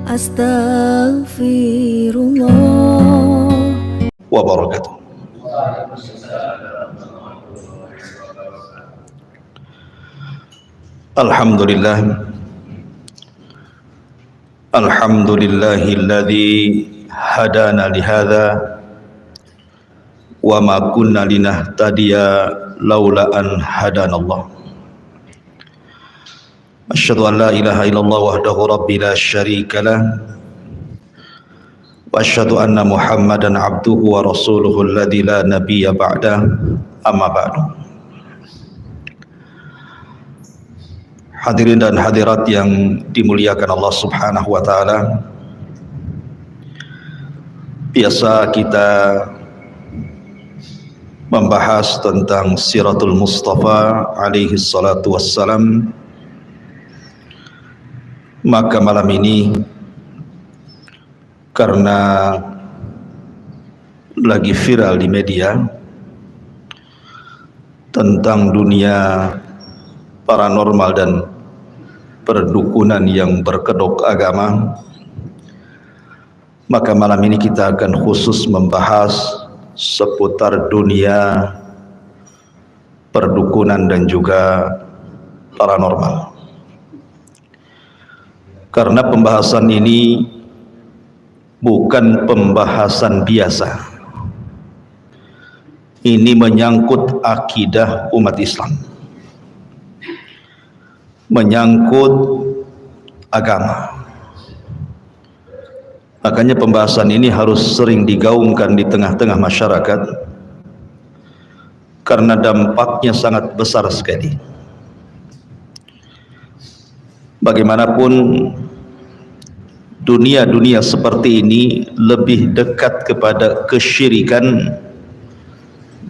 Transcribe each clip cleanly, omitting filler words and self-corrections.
Astaghfirullah wabarakatuh. Alhamdulillah, alhamdulillahilladzi hadana lihadza wa ma kunna linahtadiya laula an hadanallah. Asyhadu an la ilaha illallah wahdahu rabbi la syarika lah wa asyhadu anna Muhammadan abduhu wa rasuluhu alladzi la nabiyya ba'da, amma ba'du. Hadirin dan hadirat yang dimuliakan Allah Subhanahu wa taala, biasa kita membahas tentang Siratul Mustafa alaihi salatu wassalam. Maka malam ini karena lagi viral di media tentang dunia paranormal dan perdukunan yang berkedok agama, maka malam ini kita akan khusus membahas seputar dunia perdukunan dan juga paranormal. Karena pembahasan ini bukan pembahasan biasa. Ini menyangkut akidah umat Islam, menyangkut agama. Makanya pembahasan ini harus sering digaungkan di tengah-tengah masyarakat, karena dampaknya sangat besar sekali. Bagaimanapun dunia seperti ini lebih dekat kepada kesyirikan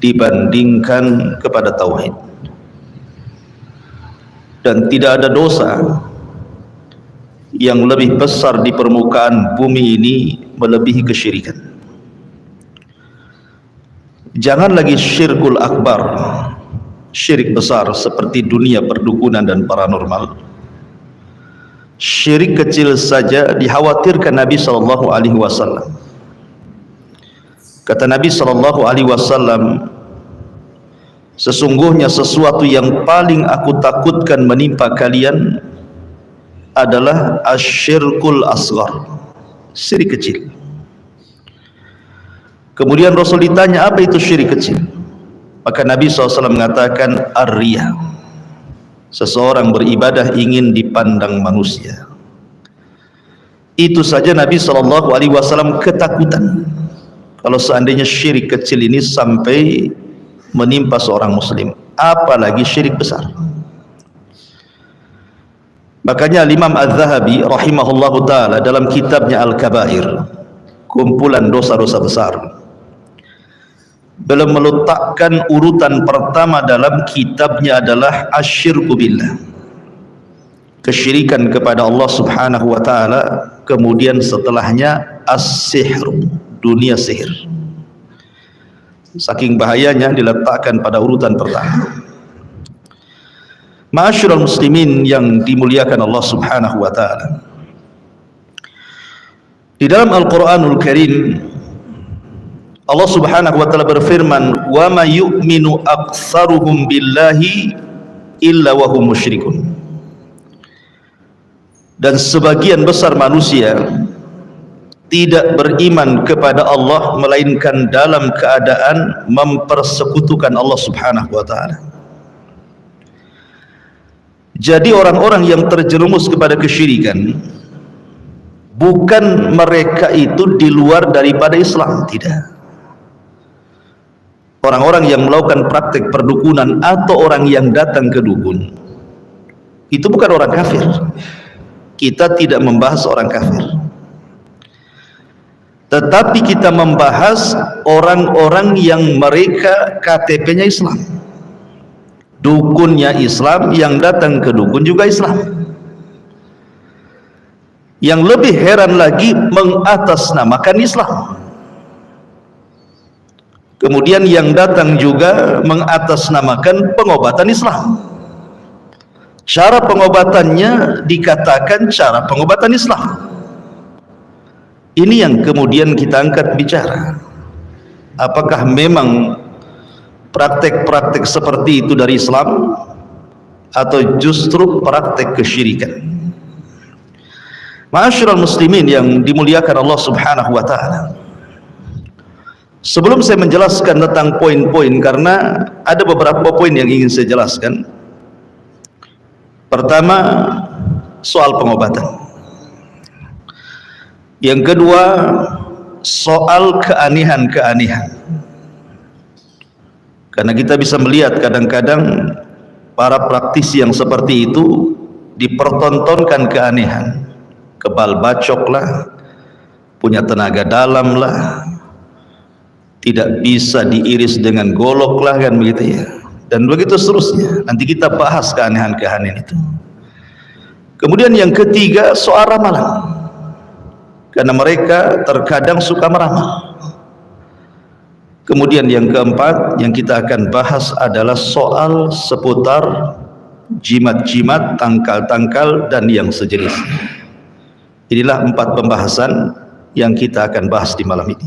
dibandingkan kepada tauhid. Dan tidak ada dosa yang lebih besar di permukaan bumi ini melebihi kesyirikan. Jangan lagi syirkul akbar, syirik besar seperti dunia perdukunan dan paranormal. Syirik kecil saja dikhawatirkan Nabi SAW. Kata Nabi SAW, sesungguhnya sesuatu yang paling aku takutkan menimpa kalian adalah asyirkul asghar, syirik kecil. Kemudian Rasul ditanya, apa itu syirik kecil? Maka Nabi SAW mengatakan, ar-riya, seseorang beribadah ingin dipandang manusia. Itu saja Nabi SAW ketakutan kalau seandainya syirik kecil ini sampai menimpa seorang muslim, apalagi syirik besar. Makanya Imam Az-Zahabi rahimahullahu ta'ala dalam kitabnya Al-Kabair, kumpulan dosa-dosa besar, belum meletakkan urutan pertama dalam kitabnya adalah asyirku billah, kesyirikan kepada Allah Subhanahu wa ta'ala. Kemudian setelahnya as-sihr, dunia sihir. Saking bahayanya diletakkan pada urutan pertama. Ma'asyiral muslimin yang dimuliakan Allah Subhanahu wa ta'ala, di dalam Al-Quranul Karim Allah Subhanahu wa ta'ala berfirman, wa ma yu'minu aktsaruhum billahi illa wa hum musyrikun. Dan sebagian besar manusia tidak beriman kepada Allah melainkan dalam keadaan mempersekutukan Allah Subhanahu wa ta'ala. Jadi orang-orang yang terjerumus kepada kesyirikan, bukan mereka itu di luar daripada Islam, tidak. Orang-orang yang melakukan praktek perdukunan atau orang yang datang ke dukun, itu bukan orang kafir. Kita tidak membahas orang kafir, tetapi kita membahas orang-orang yang mereka KTP-nya Islam, dukunnya Islam, yang datang ke dukun juga Islam. Yang lebih heran lagi, mengatasnamakan Islam. Kemudian yang datang juga mengatasnamakan pengobatan Islam. Cara pengobatannya dikatakan cara pengobatan Islam. Ini yang kemudian kita angkat bicara. Apakah memang praktek-praktek seperti itu dari Islam atau justru praktek kesyirikan? Ma'asyiral muslimin yang dimuliakan Allah Subhanahu wa taala. Sebelum saya menjelaskan tentang poin-poin, karena ada beberapa poin yang ingin saya jelaskan. Pertama, soal pengobatan. Yang kedua, soal keanehan-keanehan. Karena kita bisa melihat kadang-kadang para praktisi yang seperti itu dipertontonkan keanehan. Kebal bacok lah, punya tenaga dalam lah, tidak bisa diiris dengan golok lah, kan begitu ya. Dan begitu seterusnya. Nanti kita bahas keanehan-keanehan itu. Kemudian yang ketiga, soal ramalan. Karena mereka terkadang suka meramal. Kemudian yang keempat yang kita akan bahas adalah soal seputar jimat-jimat, tangkal-tangkal dan yang sejenisnya. Inilah 4 pembahasan yang kita akan bahas di malam ini.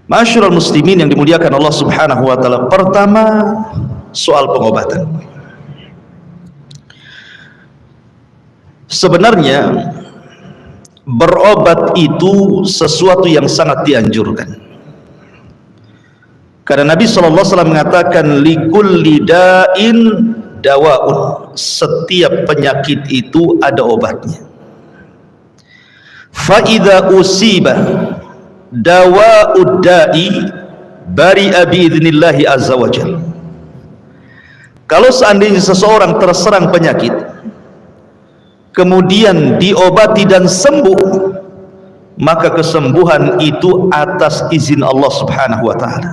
Ma'asyiral muslimin yang dimuliakan Allah Subhanahu wa taala. Pertama, soal pengobatan. Sebenarnya berobat itu sesuatu yang sangat dianjurkan. Karena Nabi SAW mengatakan likulli da'in dawa'un. Setiap penyakit itu ada obatnya. Fa idza usiba dawa'ud da'i bari'a bi'idnillahi azza wa jalla. Kalau seandainya seseorang terserang penyakit kemudian diobati dan sembuh, maka kesembuhan itu atas izin Allah Subhanahu wa taala.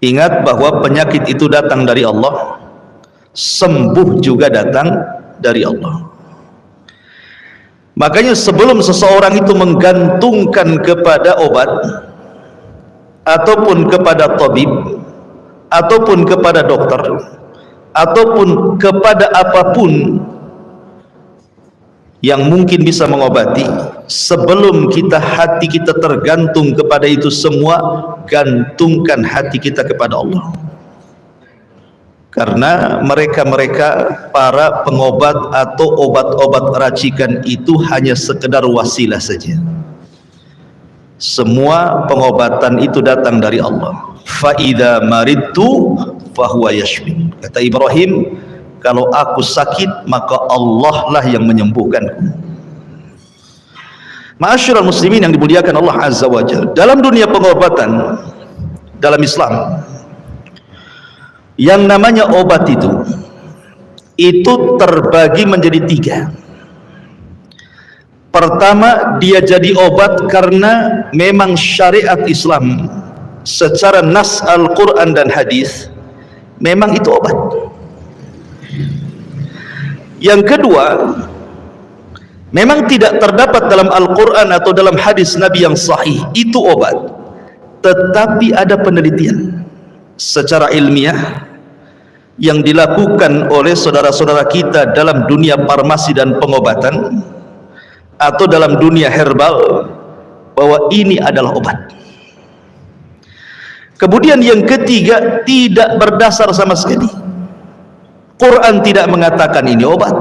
Ingat bahwa penyakit itu datang dari Allah, sembuh juga datang dari Allah. Makanya sebelum seseorang itu menggantungkan kepada obat ataupun kepada tabib ataupun kepada dokter ataupun kepada apapun yang mungkin bisa mengobati, sebelum hati kita tergantung kepada itu semua, gantungkan hati kita kepada Allah. Karena mereka-mereka para pengobat atau obat-obat racikan itu hanya sekedar wasilah saja. Semua pengobatan itu datang dari Allah. Fa idza maridtu fahuwa yashfin. Kata Ibrahim, kalau aku sakit maka Allah lah yang menyembuhkanku. Ma'asyiral muslimin yang dimuliakan Allah Azza wa Jalla, dalam dunia pengobatan dalam Islam, yang namanya obat itu terbagi menjadi 3. Pertama, dia jadi obat karena memang syariat Islam secara nas Al-Quran dan hadis memang itu obat. Yang kedua, memang tidak terdapat dalam Al-Quran atau dalam hadis Nabi yang sahih itu obat, tetapi ada penelitian secara ilmiah yang dilakukan oleh saudara-saudara kita dalam dunia farmasi dan pengobatan atau dalam dunia herbal, bahwa ini adalah obat. Kemudian yang ketiga, tidak berdasar sama sekali. Quran tidak mengatakan ini obat,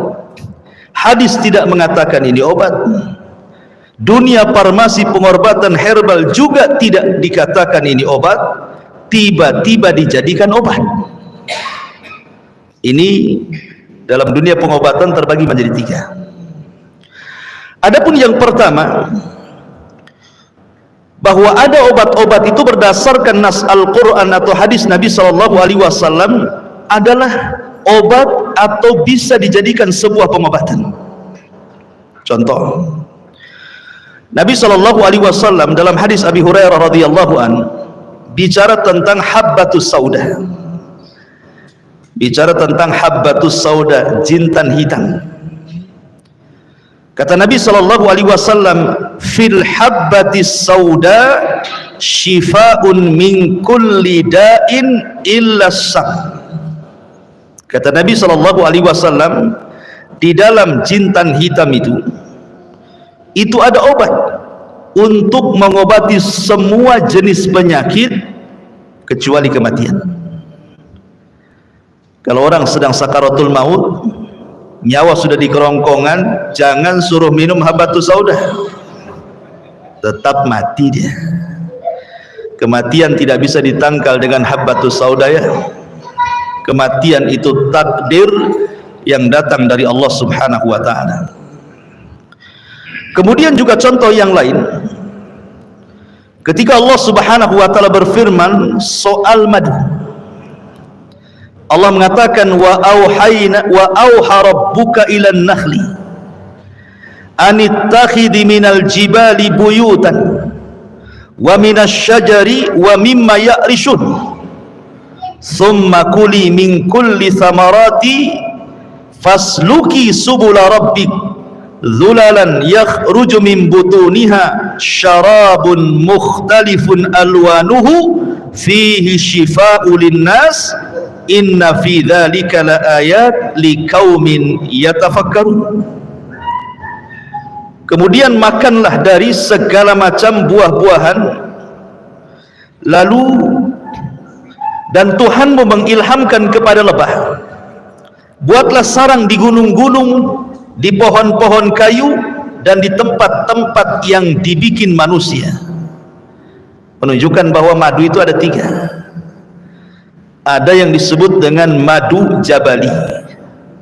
hadis tidak mengatakan ini obat, dunia farmasi pengobatan herbal juga tidak dikatakan ini obat, tiba-tiba dijadikan obat. Ini dalam dunia pengobatan terbagi menjadi 3. Adapun yang pertama, bahwa ada obat-obat itu berdasarkan nas Al-Quran atau hadis Nabi SAW adalah obat atau bisa dijadikan sebuah pengobatan. Contoh, Nabi SAW dalam hadis Abi Hurairah radhiyallahu an bicara tentang habbatus sauda. Bicara tentang habbatus sauda, jintan hitam. Kata Nabi SAW, fil habbatis sauda shifaun min kulli da'in illa sam. Kata Nabi SAW, di dalam jintan hitam itu itu ada obat untuk mengobati semua jenis penyakit kecuali kematian. Kalau orang sedang sakaratul maut, nyawa sudah di kerongkongan, jangan suruh minum habbatus sauda, tetap mati dia. Kematian tidak bisa ditangkal dengan habbatus sauda ya. Kematian itu takdir yang datang dari Allah Subhanahu wa ta'ala. Kemudian juga contoh yang lain, ketika Allah Subhanahu wa ta'ala berfirman soal madu, Allah mengatakan wa auha rabbuka ilan nakhli anittakhidhi minal jibali buyutan wa minas syajari wa mimma ya'rishun thumma kuli min kulli thamarati fasluki subula rabbik dhulalan yakhruju min butuniha syarabun mukhtalifun alwanuhu fihi shifa'u linnas inna fi dzalika laayat liqaumin yatafakkarun. Kemudian makanlah dari segala macam buah-buahan, lalu dan Tuhanmu mengilhamkan kepada lebah, buatlah sarang di gunung-gunung, di pohon-pohon kayu, dan di tempat-tempat yang dibikin manusia. Menunjukkan bahwa madu itu ada 3. Ada yang disebut dengan madu jabali.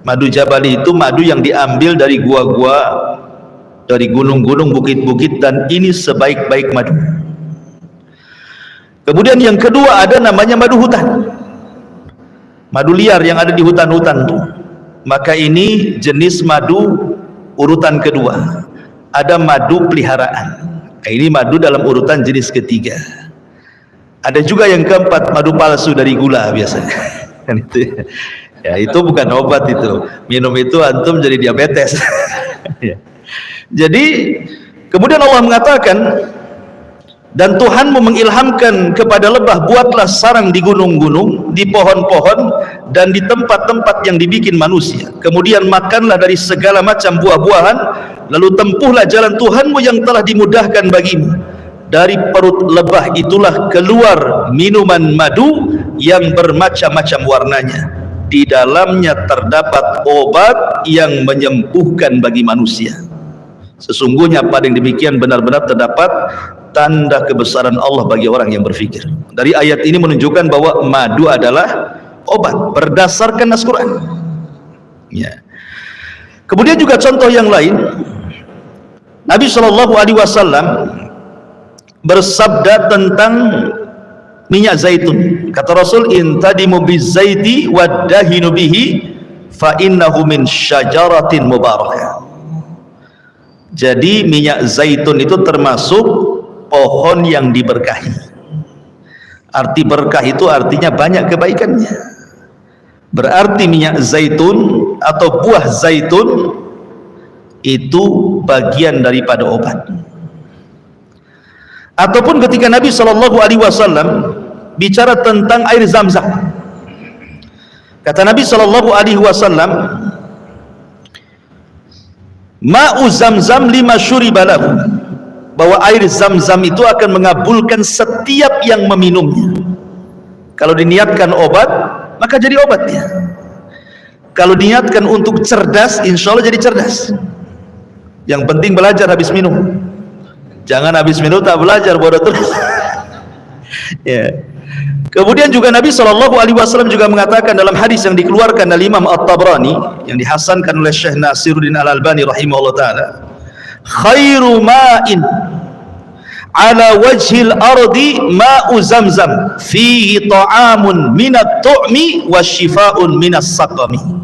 Madu jabali itu madu yang diambil dari gua-gua, dari gunung-gunung, bukit-bukit, dan ini sebaik-baik madu. Kemudian yang kedua ada namanya madu hutan, madu liar yang ada di hutan-hutan tuh. Maka ini jenis madu urutan kedua. Ada madu peliharaan, ini madu dalam urutan jenis ketiga. Ada juga yang keempat, madu palsu dari gula biasanya. Kan itu ya, itu bukan obat, itu minum itu antum jadi diabetes. Ya. Jadi kemudian Allah mengatakan, dan Tuhanmu mengilhamkan kepada lebah, buatlah sarang di gunung-gunung, di pohon-pohon, dan di tempat-tempat yang dibikin manusia. Kemudian makanlah dari segala macam buah-buahan, lalu tempuhlah jalan Tuhanmu yang telah dimudahkan bagimu. Dari perut lebah itulah keluar minuman madu yang bermacam-macam warnanya. Di dalamnya terdapat obat yang menyembuhkan bagi manusia. Sesungguhnya pada yang demikian benar-benar terdapat tanda kebesaran Allah bagi orang yang berfikir. Dari ayat ini menunjukkan bahwa madu adalah obat berdasarkan nas Quran. Ya. Kemudian juga contoh yang lain, Nabi SAW bersabda tentang minyak zaitun. Kata Rasul, intadimu bizaiti waddahinu bihi fa innahu min syajaratin mubarakah. Jadi minyak zaitun itu termasuk pohon yang diberkahi. Arti berkah itu artinya banyak kebaikannya. Berarti minyak zaitun atau buah zaitun itu bagian daripada obat. Ataupun ketika Nabi SAW bicara tentang air Zam-Zam, kata Nabi SAW, ma'u Zam-Zam lima syuribalahu, bahwa air Zam-Zam itu akan mengabulkan setiap yang meminumnya. Kalau diniatkan obat, maka jadi obatnya. Kalau diniatkan untuk cerdas, insya Allah jadi cerdas. Yang penting belajar habis minum. Jangan habis minum tak belajar, bodoh terus. Ya. Kemudian juga Nabi SAW juga mengatakan dalam hadis yang dikeluarkan oleh Imam At-Tabrani, yang dihasankan oleh Syekh Nasiruddin Al-Albani rahimahullah ta'ala, khairu ma'in ala wajhil ardi ma'u Zamzam fihi ta'amun minat tu'mi wa shifa'un minas saqami.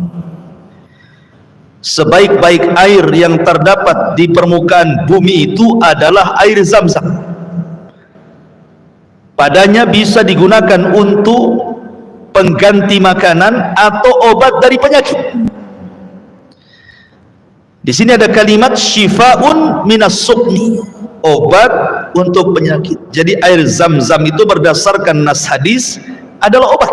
Sebaik-baik air yang terdapat di permukaan bumi itu adalah air Zam-Zam. Padanya bisa digunakan untuk pengganti makanan atau obat dari penyakit. Di sini ada kalimat syifa'un minas suqmi, obat untuk penyakit. Jadi air Zam-Zam itu berdasarkan nas hadis adalah obat.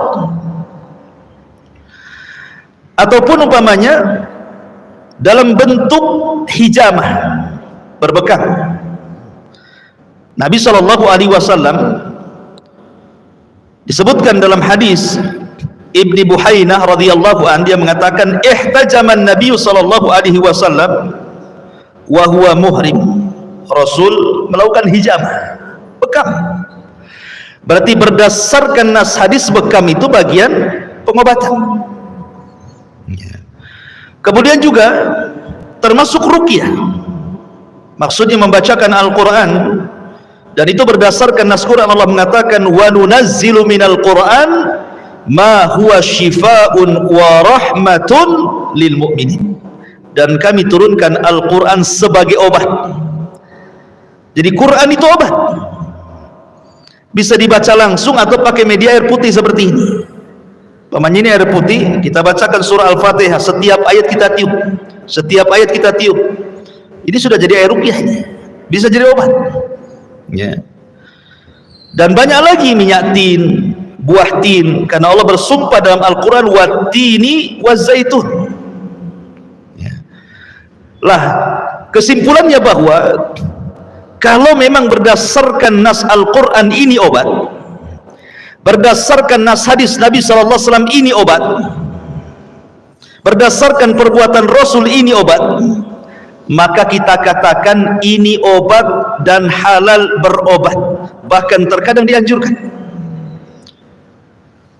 Ataupun umpamanya dalam bentuk hijamah, berbekam. Nabi SAW disebutkan dalam hadis Ibni Buhainah radhiyallahu an, dia mengatakan ihtajaman Nabi SAW wa huwa muhrim. Rasul melakukan hijamah, bekam. Berarti berdasarkan nas hadis, bekam itu bagian pengobatan. Kemudian juga termasuk ruqyah, maksudnya membacakan Al-Quran, dan itu berdasarkan nas Quran. Allah mengatakan wa nunazzilu minal Quran ma huwa shifaa'un wa rahmatun lil mu'minin, dan kami turunkan Al-Quran sebagai obat. Jadi Quran itu obat, bisa dibaca langsung atau pakai media air putih seperti ini. Pamannya ini air putih, kita bacakan surah Al-Fatihah, setiap ayat kita tiup, setiap ayat kita tiup. Ini sudah jadi air ruqyah, bisa jadi obat. Ya. Dan banyak lagi minyak tin, buah tin, karena Allah bersumpah dalam Al-Quran wattini wazaitun. Ya. Lah, kesimpulannya bahwa kalau memang berdasarkan nas Al-Quran ini obat, berdasarkan nas hadis Nabi SAW ini obat, berdasarkan perbuatan Rasul ini obat, maka kita katakan ini obat dan halal berobat, bahkan terkadang dianjurkan.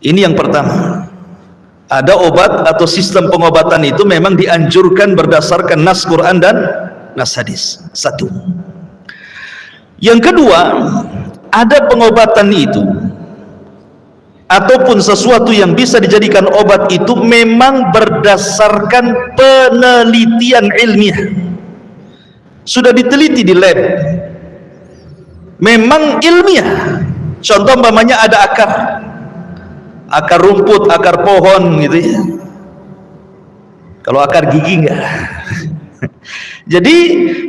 Ini yang pertama, ada obat atau sistem pengobatan itu memang dianjurkan berdasarkan nas Quran dan nas hadis. Satu. Yang kedua, ada pengobatan itu ataupun sesuatu yang bisa dijadikan obat itu memang berdasarkan penelitian ilmiah, sudah diteliti di lab, memang ilmiah. Contoh umpamanya ada akar rumput, akar pohon gitu ya. Kalau akar gigi enggak. Jadi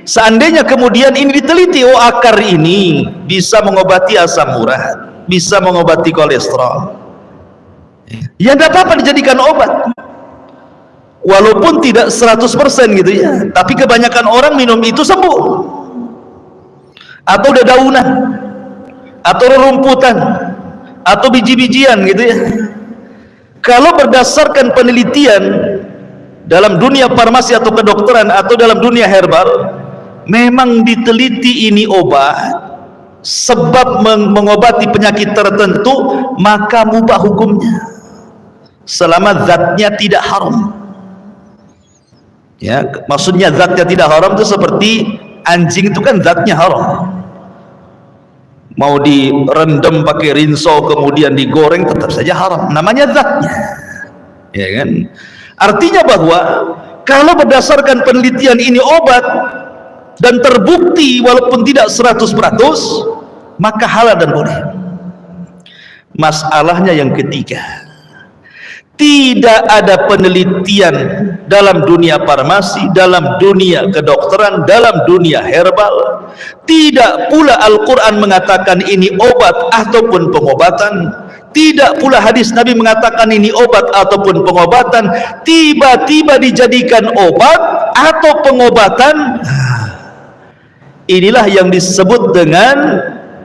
seandainya kemudian ini diteliti, oh akar ini bisa mengobati asam urat, bisa mengobati kolesterol, ya tidak apa-apa dijadikan obat, walaupun tidak 100% gitu ya, tapi kebanyakan orang minum itu sembuh. Atau dedaunan, atau rerumputan, atau biji-bijian gitu ya. Kalau berdasarkan penelitian dalam dunia farmasi atau kedokteran atau dalam dunia herbal, memang diteliti ini obat, sebab mengobati penyakit tertentu, maka mubah hukumnya selama zatnya tidak haram. Ya, maksudnya zatnya tidak haram itu seperti anjing itu kan zatnya haram, mau direndam pakai rinso kemudian digoreng tetap saja haram, namanya zatnya, ya kan? Artinya bahwa kalau berdasarkan penelitian ini obat dan terbukti walaupun tidak 100%, maka halal dan boleh. Masalahnya yang ketiga, tidak ada penelitian dalam dunia farmasi, dalam dunia kedokteran, dalam dunia herbal, tidak pula Al-Quran mengatakan ini obat ataupun pengobatan, tidak pula hadis Nabi mengatakan ini obat ataupun pengobatan, tiba-tiba dijadikan obat atau pengobatan. Inilah yang disebut dengan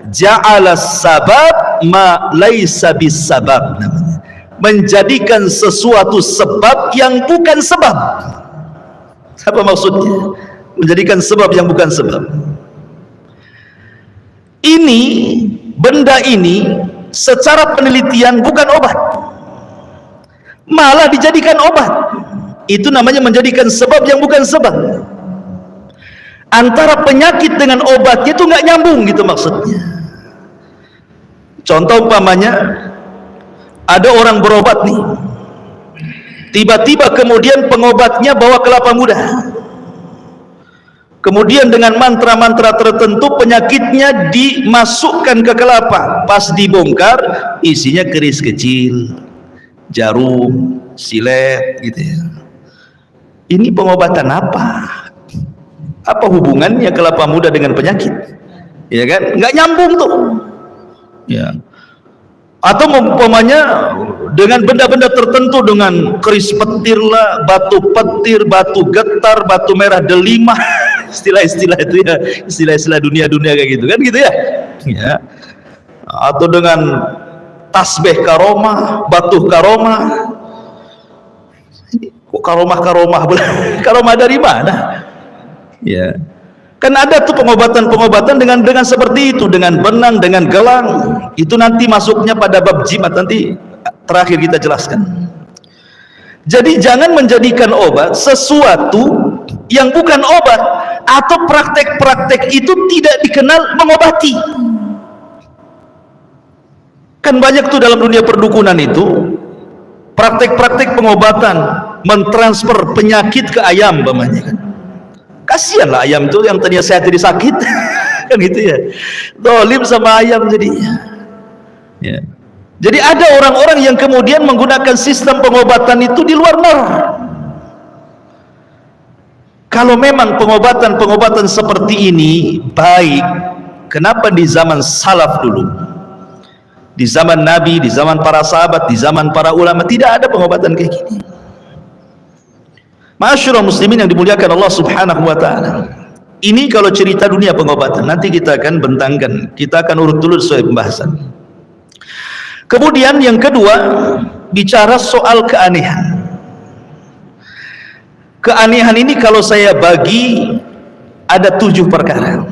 ja'ala sabab ma laisa bisabab, namanya menjadikan sesuatu sebab yang bukan sebab. Apa maksudnya? Menjadikan sebab yang bukan sebab. Ini, benda ini secara penelitian bukan obat, malah dijadikan obat. Itu namanya menjadikan sebab yang bukan sebab. Antara penyakit dengan obatnya itu nggak nyambung gitu maksudnya. Contoh umpamanya ada orang berobat nih, tiba-tiba kemudian pengobatnya bawa kelapa muda, kemudian dengan mantra-mantra tertentu penyakitnya dimasukkan ke kelapa, pas dibongkar isinya keris kecil, jarum, silet gitu ya. Ini pengobatan apa? Apa hubungannya kelapa muda dengan penyakit? Ya kan? Nggak nyambung tuh. Ya. Atau umpamanya dengan benda-benda tertentu, dengan keris petir lah, batu petir, batu getar, batu merah delima, istilah-istilah itu ya, istilah-istilah dunia-dunia kayak gitu kan gitu ya. Ya. Atau dengan tasbih karomah, batuh karomah. Kok karomah-karomah? Karomah dari mana? Ya. Kan ada tuh pengobatan-pengobatan dengan seperti itu, dengan benang, dengan gelang. Itu nanti masuknya pada bab jimat, nanti terakhir kita jelaskan. Jadi jangan menjadikan obat sesuatu yang bukan obat, atau praktek-praktek itu tidak dikenal mengobati. Kan banyak tuh dalam dunia perdukunan itu praktek-praktek pengobatan, mentransfer penyakit ke ayam umpamanya kan. Kasihanlah ayam itu yang tadinya sehat jadi sakit. Kan gitu ya. Dolim sama ayam jadinya. Ya. Jadi ada orang-orang yang kemudian menggunakan sistem pengobatan itu di luar nalar. Kalau memang pengobatan-pengobatan seperti ini baik, kenapa di zaman salaf dulu, di zaman Nabi, di zaman para sahabat, di zaman para ulama tidak ada pengobatan kayak gini? Ma'asyiral muslimin yang dimuliakan Allah Subhanahu wa taala. Ini kalau cerita dunia pengobatan, nanti kita akan bentangkan, kita akan urut dulu sesuai pembahasan. Kemudian yang kedua, bicara soal keanehan. Keanehan ini kalau saya bagi ada 7 perkara.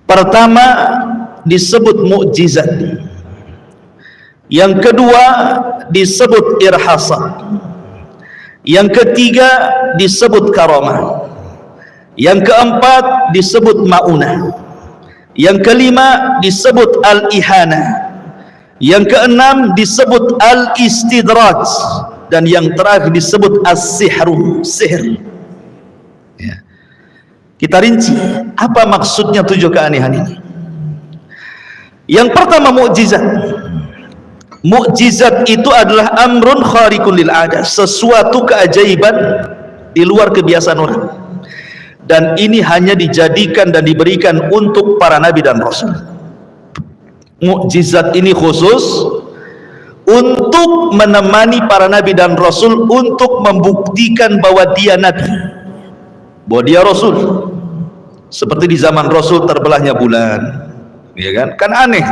Pertama disebut mukjizat. Yang kedua disebut irhasat. Yang ketiga disebut karamah. Yang keempat disebut maunah. Yang kelima disebut al-ihana. Yang keenam disebut al-istidraj. Dan yang terakhir disebut as-sihru, sihir. Ya. Kita rinci apa maksudnya 7 keanehan ini. Yang pertama mukjizat. Mukjizat itu adalah amrun khariqun lil adah, sesuatu keajaiban di luar kebiasaan orang. Dan ini hanya dijadikan dan diberikan untuk para nabi dan rasul. Mukjizat ini khusus untuk menemani para nabi dan rasul, untuk membuktikan bahwa dia nabi, bahwa dia rasul. Seperti di zaman rasul terbelahnya bulan, ya kan? Kan aneh.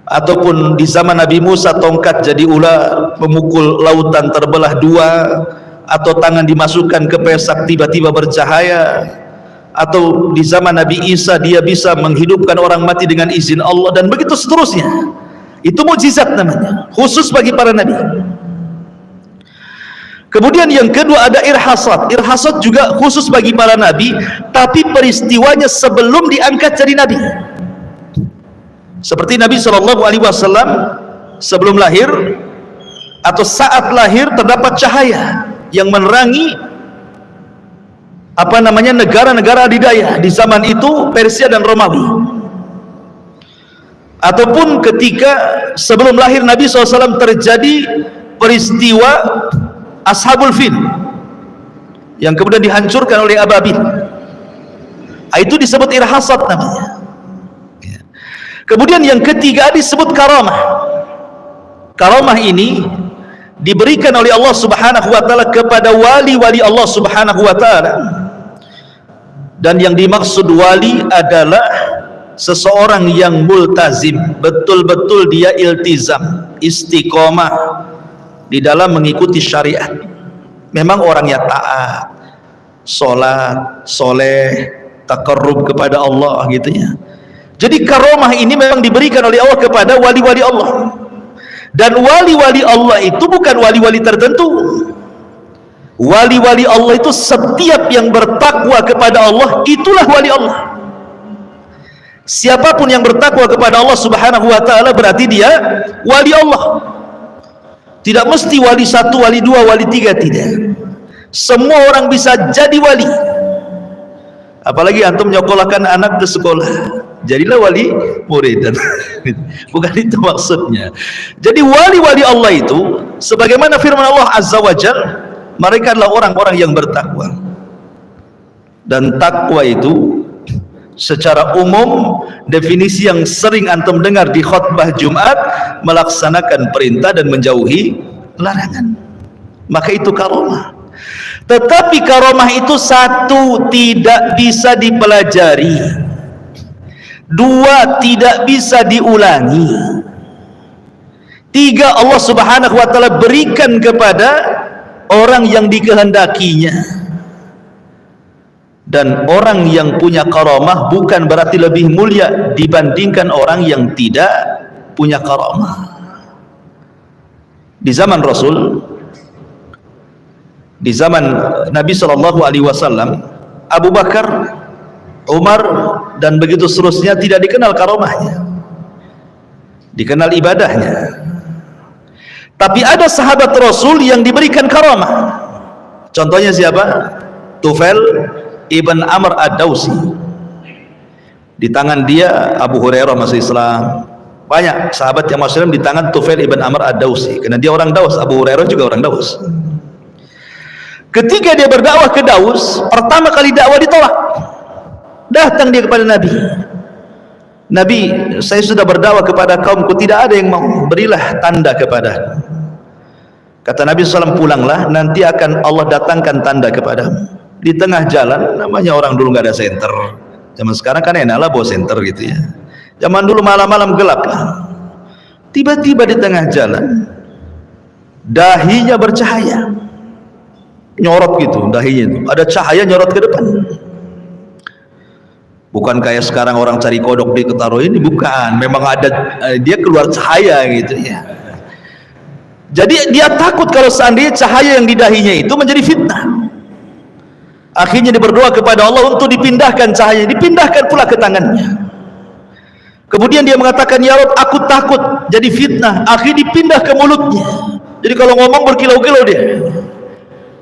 Ataupun di zaman Nabi Musa tongkat jadi ular, memukul lautan terbelah 2, atau tangan dimasukkan ke pesak tiba-tiba bercahaya, atau di zaman Nabi Isa dia bisa menghidupkan orang mati dengan izin Allah, dan begitu seterusnya. Itu mukjizat namanya, khusus bagi para nabi. Kemudian yang kedua ada irhasat. Irhasat juga khusus bagi para nabi, tapi peristiwanya sebelum diangkat jadi nabi. Seperti Nabi SAW sebelum lahir atau saat lahir terdapat cahaya yang menerangi negara-negara adidaya di zaman itu, Persia dan Romawi. Ataupun ketika sebelum lahir Nabi SAW terjadi peristiwa Ashabul Fil yang kemudian dihancurkan oleh ababil. Itu disebut irhasat namanya. Kemudian yang ketiga disebut karamah. Karamah ini diberikan oleh Allah Subhanahu wa taala kepada wali-wali Allah Subhanahu wa taala. Dan yang dimaksud wali adalah seseorang yang multazim, betul-betul dia iltizam, istiqomah di dalam mengikuti syariat. Memang orangnya taat, sholat, soleh, taqarrub kepada Allah gitu ya. Jadi karamah ini memang diberikan oleh Allah kepada wali-wali Allah. Dan wali-wali Allah itu bukan wali-wali tertentu. Wali-wali Allah itu setiap yang bertakwa kepada Allah, itulah wali Allah. Siapapun yang bertakwa kepada Allah Subhanahu wa taala berarti dia wali Allah. Tidak mesti wali 1, wali 2, wali 3, tidak. Semua orang bisa jadi wali. Apalagi antum nyokolahkan anak ke sekolah, jadilah wali murid. Bukan itu maksudnya. Jadi wali-wali Allah itu sebagaimana firman Allah Azza wa Jalla, mereka adalah orang-orang yang bertakwa. Dan takwa itu secara umum, definisi yang sering antum dengar di khutbah Jumat, melaksanakan perintah dan menjauhi larangan. Maka itu karamah. Tetapi karomah itu satu, tidak bisa dipelajari. Dua, tidak bisa diulangi. Tiga, Allah subhanahu wa ta'ala berikan kepada orang yang dikehendakinya. Dan orang yang punya karomah bukan berarti lebih mulia dibandingkan orang yang tidak punya karomah. Di zaman Rasul, di zaman Nabi SAW, Abu Bakar, Umar, dan begitu seterusnya tidak dikenal karomahnya, dikenal ibadahnya. Tapi ada sahabat Rasul yang diberikan karomah. Contohnya siapa? Tufail ibn Amr ad-Dawsi. Di tangan dia Abu Hurairah masuk Islam. Banyak sahabat yang masuk Islam di tangan Tufail ibn Amr ad-Dawsi, karena dia orang Daus. Abu Hurairah juga orang Daus. Ketika dia berdakwah ke Daus, pertama kali dakwah ditolak. Datang dia kepada Nabi. Nabi, saya sudah berdakwah kepada kaumku, tidak ada yang mau, berilah tanda kepada. Kata Nabi SAW, pulanglah, nanti akan Allah datangkan tanda kepadamu. Di tengah jalan, namanya orang dulu nggak ada senter. Zaman sekarang kan enak lah bawa senter gitu ya. Zaman dulu malam-malam gelap lah. Tiba-tiba di tengah jalan, dahinya bercahaya, nyorot gitu dahinya itu, ada cahaya nyorot ke depan. Bukan kayak sekarang orang cari kodok di ketaruh ini, bukan, memang ada, dia keluar cahaya gitu ya. Jadi dia takut kalau seandainya cahaya yang di dahinya itu menjadi fitnah. Akhirnya dia berdoa kepada Allah untuk dipindahkan cahaya, dipindahkan pula ke tangannya. Kemudian dia mengatakan, ya Rabb, aku takut jadi fitnah. Akhirnya dipindah ke mulutnya, jadi kalau ngomong berkilau-kilau dia.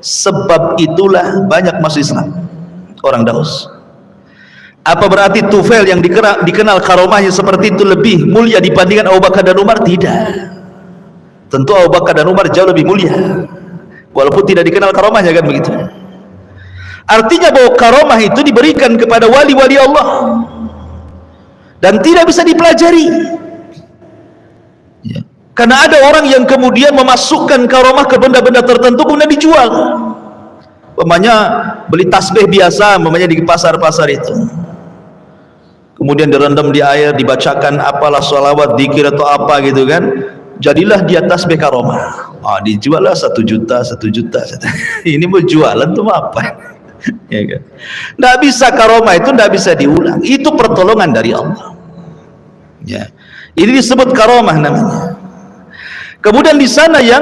Sebab itulah banyak masuk Islam orang Daus. Apa berarti Tufail yang dikenal karomahnya seperti itu lebih mulia dibandingkan Abu Bakar dan Umar? Tidak. Tentu Abu Bakar dan Umar jauh lebih mulia, walaupun tidak dikenal karomahnya, kan begitu. Artinya bahwa karomah itu diberikan kepada wali-wali Allah dan tidak bisa dipelajari ya. Karena ada orang yang kemudian memasukkan karomah ke benda-benda tertentu kemudian dijual. Umpamanya beli tasbih biasa, umpamanya di pasar-pasar itu, kemudian direndam di air, dibacakan apalah sholawat, zikir atau apa gitu kan, jadilah dia tasbih karomah. Dijual lah 1 juta, 1 juta. Ini mau jualan tuh apa? Ya kan? Nggak bisa, karomah itu nggak bisa diulang. Itu pertolongan dari Allah. Ya, ini disebut karomah namanya. Kemudian di sana yang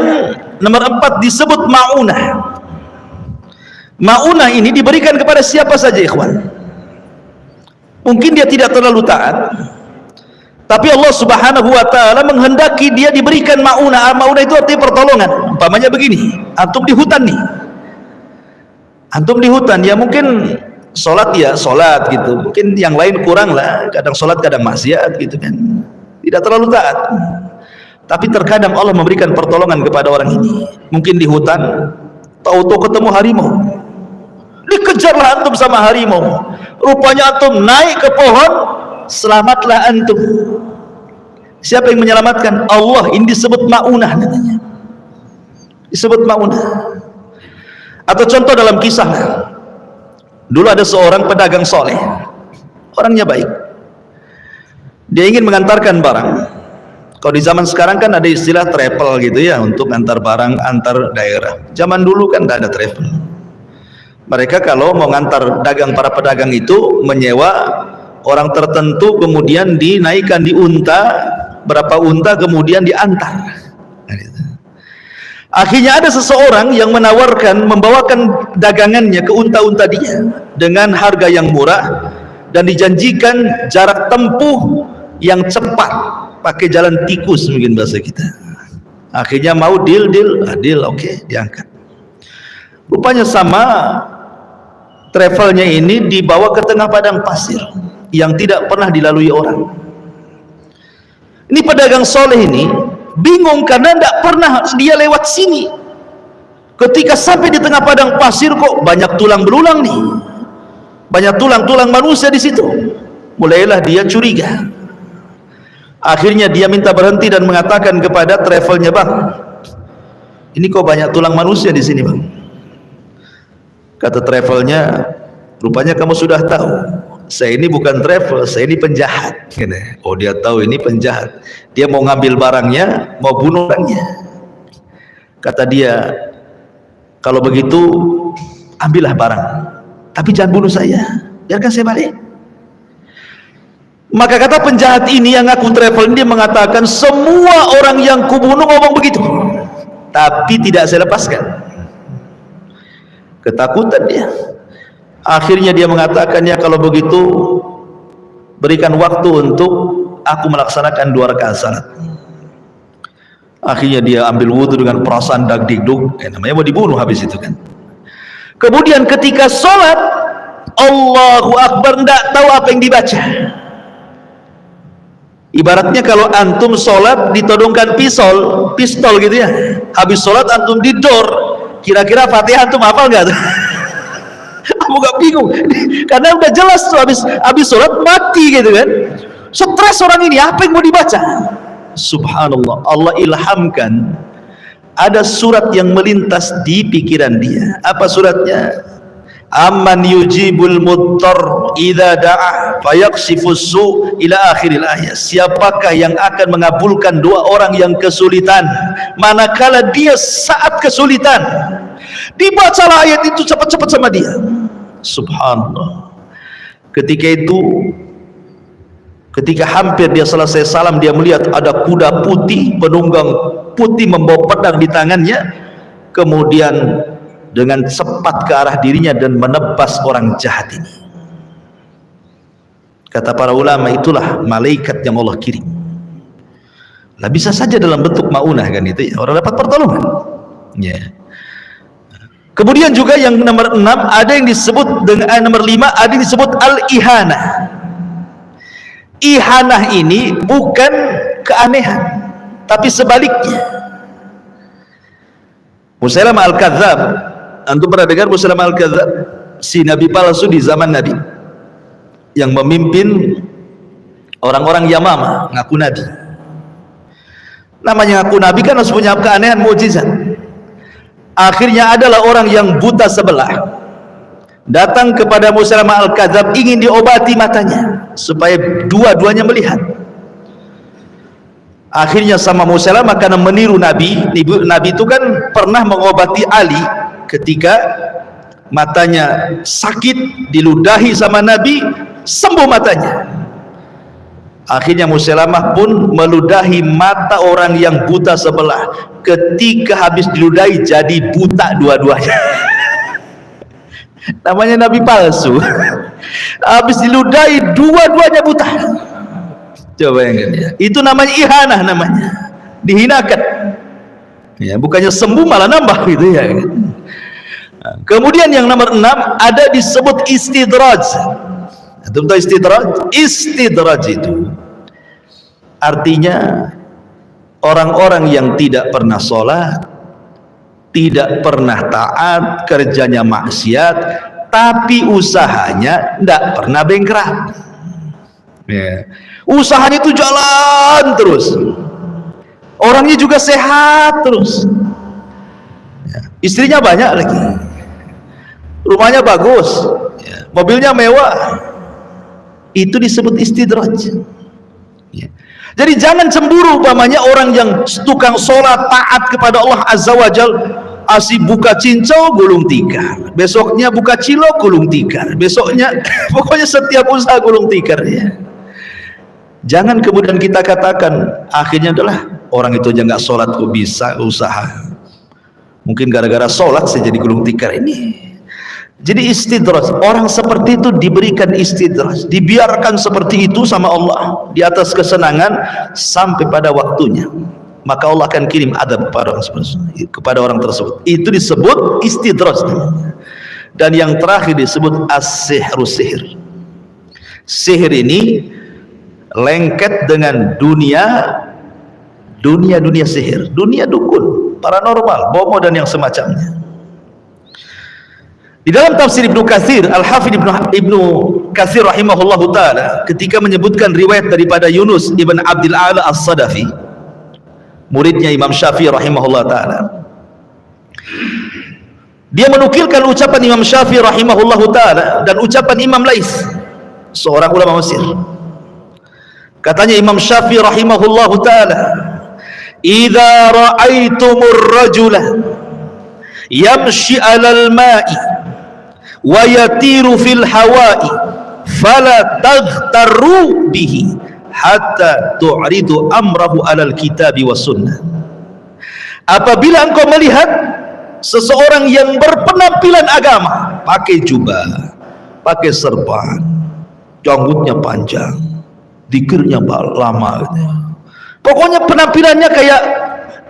nomor 4 disebut ma'unah. Ma'unah ini diberikan kepada siapa saja, ikhwan. Mungkin dia tidak terlalu taat, tapi Allah subhanahu wa ta'ala menghendaki dia diberikan ma'unah. Ma'unah itu artinya pertolongan. Umpamanya begini, antum di hutan nih, antum di hutan, ya mungkin sholat ya sholat gitu, mungkin yang lain kurang lah, kadang sholat kadang maksiat gitu kan, tidak terlalu taat. Tapi terkadang Allah memberikan pertolongan kepada orang ini. Mungkin di hutan, tahu-tahu ketemu harimau, dikejarlah antum sama harimau, rupanya antum naik ke pohon, selamatlah antum. Siapa yang menyelamatkan? Allah. Ini disebut ma'unah namanya, disebut ma'unah. Atau contoh dalam kisah, dulu ada seorang pedagang soleh, orangnya baik, dia ingin mengantarkan barang. Kalau di zaman sekarang kan ada istilah travel gitu ya, untuk antar barang antar daerah. Zaman dulu kan tidak ada travel. Mereka kalau mau ngantar dagang, para pedagang itu menyewa orang tertentu, kemudian dinaikkan di unta, berapa unta, kemudian diantar. Akhirnya ada seseorang yang menawarkan membawakan dagangannya ke unta-unta dia dengan harga yang murah dan dijanjikan jarak tempuh yang cepat, pakai jalan tikus mungkin bahasa kita. Akhirnya mau deal, oke, diangkat. Rupanya sama travelnya ini dibawa ke tengah padang pasir yang tidak pernah dilalui orang. Ini pedagang soleh ini bingung karena tidak pernah dia lewat sini. Ketika sampai di tengah padang pasir, kok banyak tulang belulang nih, banyak tulang-tulang manusia di situ. Mulailah dia curiga. Akhirnya dia minta berhenti dan mengatakan kepada travelnya, bang, ini kok banyak tulang manusia di sini bang. Kata travelnya, rupanya kamu sudah tahu, saya ini bukan travel, saya ini penjahat. Oh, dia tahu ini penjahat, dia mau ngambil barangnya, mau bunuh orangnya. Kata dia, kalau begitu ambillah barang, tapi jangan bunuh saya, biarkan saya balik. Maka kata penjahat ini yang ngaku travel ini mengatakan, semua orang yang kubunuh ngomong begitu, tapi tidak saya lepaskan. Ketakutan dia. Akhirnya dia mengatakan, ya kalau begitu berikan waktu untuk aku melaksanakan 2 rakaat salat. Akhirnya dia ambil wudhu dengan perasaan dagdikduk, namanya mau dibunuh habis itu kan. Kemudian ketika sholat, Allahu Akbar, tidak tahu apa yang dibaca. Ibaratnya kalau antum sholat ditodongkan pistol gitu ya, habis sholat antum didor, kira-kira Fatihah antum hafal nggak tuh? Aku gak bingung, karena udah jelas tuh habis sholat mati gitu kan. Stres orang ini, apa yang mau dibaca? Subhanallah, Allah ilhamkan ada surat yang melintas di pikiran dia. Apa suratnya? Amman yujibul muttar idza da'a fayaksifus su' ila akhiril ayat. Siapakah yang akan mengabulkan doa orang yang kesulitan manakala dia saat kesulitan? Dibacalah ayat itu cepat-cepat sama dia. Subhanallah. Ketika itu, ketika hampir dia selesai salam, dia melihat ada kuda putih, penunggang putih membawa pedang di tangannya, kemudian dengan cepat ke arah dirinya dan menebas orang jahat ini. Kata para ulama, itulah malaikat yang Allah kirim. Lah bisa saja dalam bentuk maunah kan itu ya, orang dapat pertolongan. Ya. Kemudian juga yang nomor 6 ada yang disebut dengan nomor 5 ada yang disebut al-ihanah. Ihanah ini bukan keanehan, tapi sebaliknya. Musailamah al-Kadzdzab, antum pernah dengar Musailamah al-Kadzdzab? Si nabi palsu di zaman Nabi yang memimpin orang-orang Yamamah, ngaku nabi. Namanya ngaku nabi kan harus punya keanehan, mukjizat. Akhirnya adalah orang yang buta sebelah datang kepada Musailamah al-Kadzdzab, ingin diobati matanya supaya dua-duanya melihat. Akhirnya sama Musailamah karena meniru Nabi itu kan pernah mengobati Ali ketika matanya sakit, diludahi sama Nabi, sembuh matanya. Akhirnya Musailamah pun meludahi mata orang yang buta sebelah. Ketika habis diludahi jadi buta dua-duanya. Namanya nabi palsu. Habis diludahi dua-duanya buta. Coba yang ya. Itu namanya ihanah, namanya dihinakan. Ya, bukannya sembuh malah nambah gitu ya. Kemudian yang nomor 6 ada disebut istidraj. Itu istidraj. Istidraj itu artinya orang-orang yang tidak pernah sholat, tidak pernah taat, kerjanya maksiat, tapi usahanya tidak pernah bengkrak. Ya. Usahanya itu jalan terus, orangnya juga sehat terus, ya. Istrinya banyak lagi, rumahnya bagus, ya. Mobilnya mewah. Itu disebut istidraj. Ya. Jadi jangan cemburu umpamanya orang yang tukang sholat taat kepada Allah Azza wa Jal, asih buka cincau gulung tikar, besoknya buka cilok gulung tikar, besoknya pokoknya setiap usaha gulung tikar ya. Jangan kemudian kita katakan akhirnya adalah orang itu aja nggak sholat kok bisa usaha, mungkin gara-gara sholat saya jadi gulung tikar ini. Jadi istidraj, orang seperti itu diberikan istidraj, dibiarkan seperti itu sama Allah di atas kesenangan sampai pada waktunya, maka Allah akan kirim adab kepada orang tersebut. Itu disebut istidraj. Dan yang terakhir disebut as-sihru, sihir. Sihir ini lengket dengan dunia sihir, dunia dukun, paranormal, bomo dan yang semacamnya. Di dalam tafsir Ibnu Katsir, Al-Hafidz Ibnu Katsir rahimahullahu taala ketika menyebutkan riwayat daripada Yunus ibn Abdul A'la As-Sadafi, muridnya Imam Syafi'i rahimahullahu taala, Dia menukilkan ucapan Imam Syafi'i rahimahullahu ta'ala dan ucapan Imam Laits, seorang ulama Mesir. Katanya Imam Syafi'i rahimahullahu ta'ala, "Idza ra'aitumur rajula yamshi 'alal ma'i wa yatiru fil hawa'i fala taghtarru bihi hatta tu'ridu amrahu 'alal kitabi was sunnah." Apabila engkau melihat seseorang yang berpenampilan agama, pakai jubah, pakai serban, janggutnya panjang, zikirnya lama, pokoknya penampilannya kayak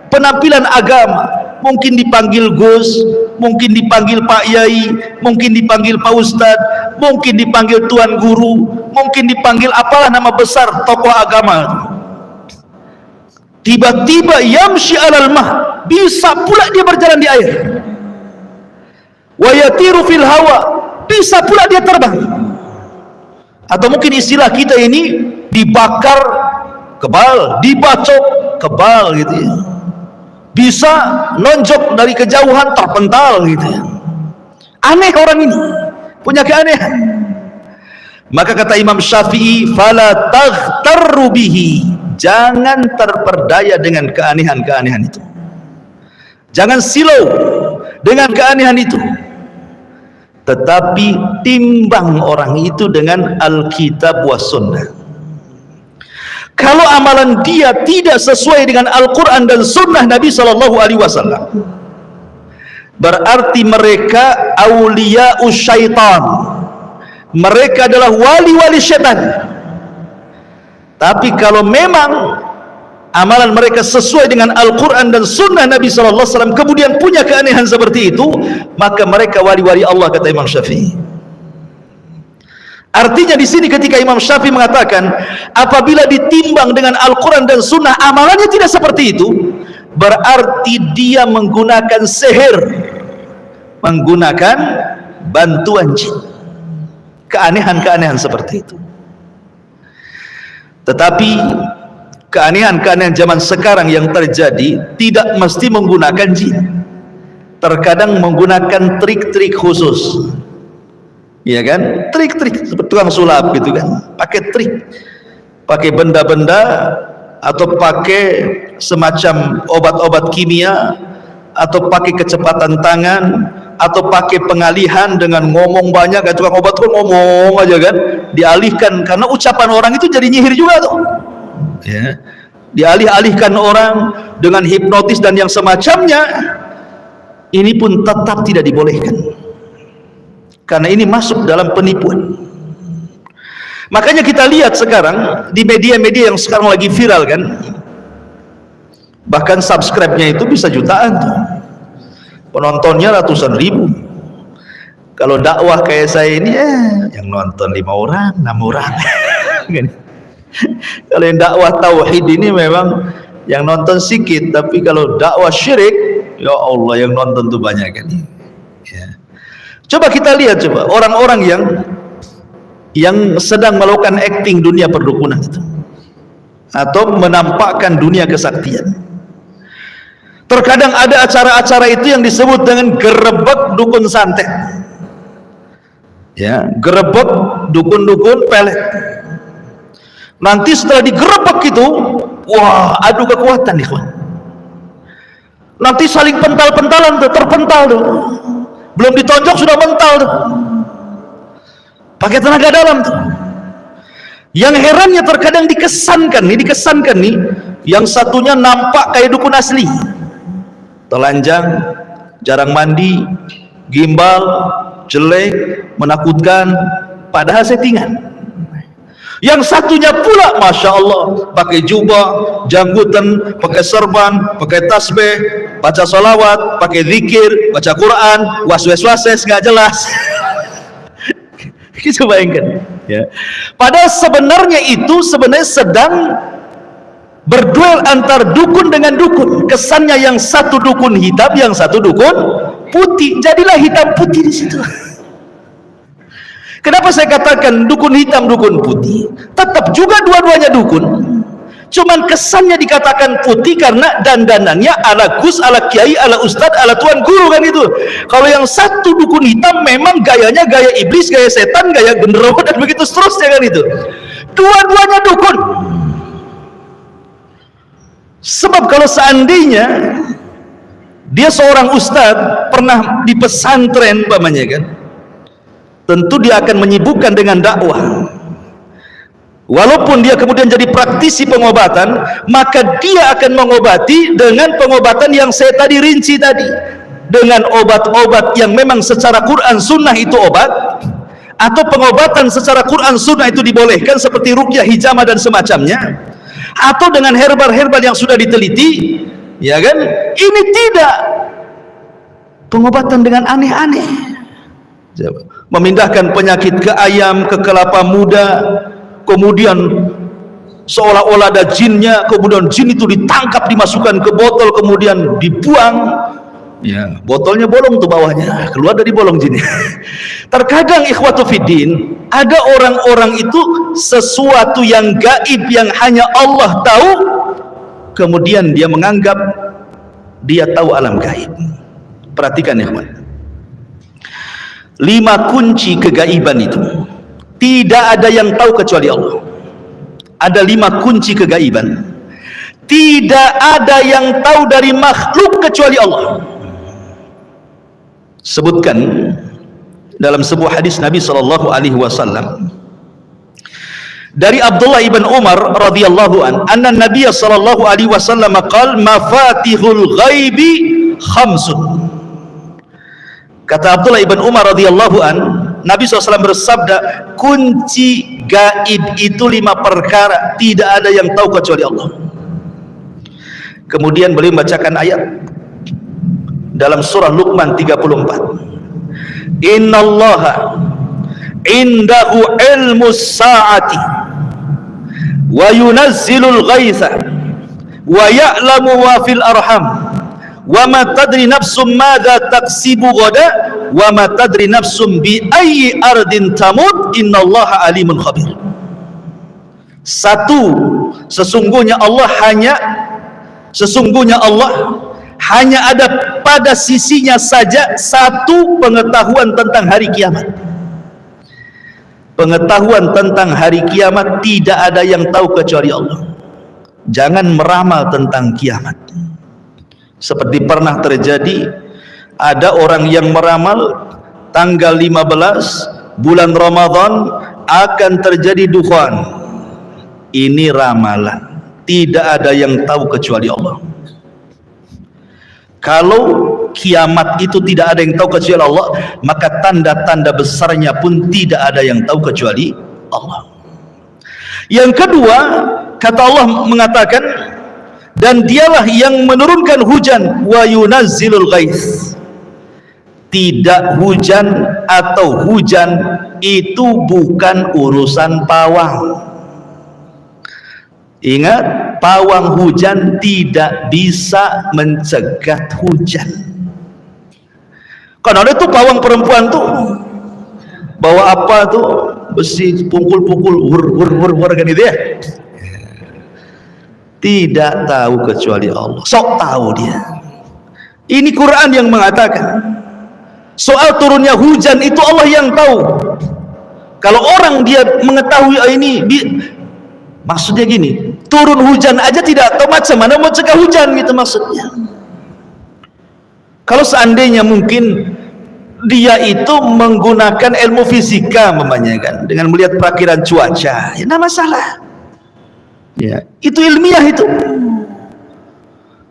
penampilan agama, mungkin dipanggil Gus, mungkin dipanggil Pak Yai, mungkin dipanggil Pak Ustad, mungkin dipanggil Tuan Guru, mungkin dipanggil apalah nama besar tokoh agama. Tiba-tiba yamshi 'alal mah, bisa pula dia berjalan di air. Wa yatiru fil hawa, bisa pula dia terbang. Atau mungkin istilah kita ini, dibakar kebal, dibacok kebal gitu ya. Bisa nonjok dari kejauhan, terpental gitu ya. Aneh orang ini, punya keanehan. Maka kata Imam Syafi'i, fala taghtarru bihi, jangan terperdaya dengan keanehan-keanehan itu, jangan silau dengan keanehan itu, tetapi timbang orang itu dengan Alkitab was sunnah. Kalau amalan dia tidak sesuai dengan Al-Quran dan sunnah Nabi SAW, berarti mereka awliya'us syaitan, mereka adalah wali-wali syaitan. Tapi kalau memang amalan mereka sesuai dengan Al-Quran dan sunnah Nabi SAW, kemudian punya keanehan seperti itu, maka mereka wali-wali Allah, kata Imam Syafi'i. Artinya di sini ketika Imam Syafi'i mengatakan apabila ditimbang dengan Al-Quran dan sunnah amalannya tidak seperti itu, berarti dia menggunakan sihir, menggunakan bantuan jin, keanehan-keanehan seperti itu. Tetapi keanehan-keanehan zaman sekarang yang terjadi tidak mesti menggunakan jin, terkadang menggunakan trik-trik khusus, ya kan, trik-trik seperti tukang sulap gitu kan, pakai trik, pakai benda-benda atau pakai semacam obat-obat kimia, atau pakai kecepatan tangan, atau pakai pengalihan dengan ngomong banyak. Kayak tukang obat tuh ngomong aja kan, dialihkan karena ucapan orang itu jadi nyihir juga tuh ya, dialih-alihkan orang dengan hipnotis dan yang semacamnya. Ini pun tetap tidak dibolehkan karena ini masuk dalam penipuan. Makanya kita lihat sekarang di media-media yang sekarang lagi viral kan, bahkan subscribe-nya itu bisa jutaan tuh, penontonnya ratusan ribu. Kalau dakwah kayak saya ini yang nonton 5 orang 6 orang kalau yang dakwah tauhid ini memang yang nonton sedikit, tapi kalau dakwah syirik, ya Allah, yang nonton tuh banyak kan ya. Coba kita lihat, coba orang-orang yang sedang melakukan acting dunia perdukunan itu, atau menampakkan dunia kesaktian. Terkadang ada acara-acara itu yang disebut dengan gerebek dukun santet ya, gerebek dukun-dukun pelet. Nanti setelah digerebek itu, wah, adu kekuatan nih, nanti saling pental-pentalan tuh, terpental tuh, belum ditonjok sudah mental tuh, pakai tenaga dalam tuh. Yang herannya terkadang dikesankan nih, yang satunya nampak kayak dukun asli, telanjang, jarang mandi, gimbal, jelek, menakutkan, padahal settingan. Yang satunya pula, masya Allah, pakai jubah, janggutan, pakai serban, pakai tasbih, baca salawat, pakai zikir, baca Quran, was-was-wases nggak jelas. Kita bayangkan ya. Padahal sebenarnya itu sedang berduel antar dukun dengan dukun. Kesannya yang satu dukun hitam, yang satu dukun putih, jadilah hitam putih di situ. Kenapa saya katakan dukun hitam, dukun putih? Tetap juga dua-duanya dukun, Cuman kesannya dikatakan putih karena dandanannya ala gus, ala kiai, ala ustad, ala tuan guru kan itu. Kalau yang satu dukun hitam memang gayanya gaya iblis, gaya setan, gaya genderuwo dan begitu seterusnya kan itu. Dua-duanya dukun. Sebab kalau seandainya dia seorang ustad pernah di pesantren umpamanya kan, tentu dia akan menyibukkan dengan dakwah. Walaupun dia kemudian jadi praktisi pengobatan, maka dia akan mengobati dengan pengobatan yang saya tadi rinci tadi, dengan obat-obat yang memang secara Quran Sunnah itu obat, atau pengobatan secara Quran Sunnah itu dibolehkan seperti ruqyah, hijamah dan semacamnya, atau dengan herbal-herbal yang sudah diteliti, ya kan? Ini tidak pengobatan dengan aneh-aneh, memindahkan penyakit ke ayam, ke kelapa muda, kemudian seolah-olah ada jinnya, kemudian jin itu ditangkap, dimasukkan ke botol, kemudian dibuang, ya botolnya bolong tuh bawahnya, keluar dari bolong jinnya. Terkadang ikhwatu fiddin, ada orang-orang itu sesuatu yang gaib yang hanya Allah tahu, kemudian dia menganggap dia tahu alam gaib. Perhatikan ya ikhwan, 5 kunci kegaiban itu tidak ada yang tahu kecuali Allah. Ada 5 kunci kegaiban, tidak ada yang tahu dari makhluk kecuali Allah. Sebutkan dalam sebuah hadis Nabi SAW dari Abdullah ibn Umar radhiyallahu an, anna Nabiy sallallahu alaihi wasallam qala mafatihul ghaibi khamsun. Kata Abdullah ibn Umar radhiyallahu an, Nabi SAW bersabda, kunci gaib itu 5 perkara, tidak ada yang tahu kecuali Allah. Kemudian beliau membacakan ayat dalam surah Luqman 34. Innallaha indahu ilmus sa'ati wa yunazzilul ghaitha wa ya'lamu ma fil arham wa ma tadri nafsum madza taksibu ghada wa ma tadri nafsum bi ayyi ardin tamut innallaha alimun khabir. Satu, sesungguhnya Allah hanya ada pada sisinya saja satu pengetahuan tentang hari kiamat. Pengetahuan tentang hari kiamat tidak ada yang tahu kecuali Allah. Jangan meramal tentang kiamat. Seperti pernah terjadi, ada orang yang meramal tanggal 15 bulan Ramadan akan terjadi dukhan. Ini ramalan, tidak ada yang tahu kecuali Allah. Kalau kiamat itu tidak ada yang tahu kecuali Allah, maka tanda-tanda besarnya pun tidak ada yang tahu kecuali Allah. Yang kedua, kata Allah mengatakan, dan dialah yang menurunkan hujan, wa yunazzilul ghaits. Tidak hujan atau hujan itu bukan urusan pawang. Ingat, pawang hujan tidak bisa mencegat hujan. Kan ada tuh pawang perempuan tuh bawa apa tuh, besi pukul-pukul wur kan itu ya. Tidak tahu kecuali Allah. Sok tahu dia. Ini Quran yang mengatakan soal turunnya hujan itu Allah yang tahu. Kalau orang dia mengetahui ini maksudnya gini, turun hujan aja tidak tahu, macam mana mau cegah hujan gitu maksudnya. Kalau seandainya mungkin dia itu menggunakan ilmu fisika memangnya kan, dengan melihat perakiran cuaca, ya tidak masalah. Ya, itu ilmiah itu.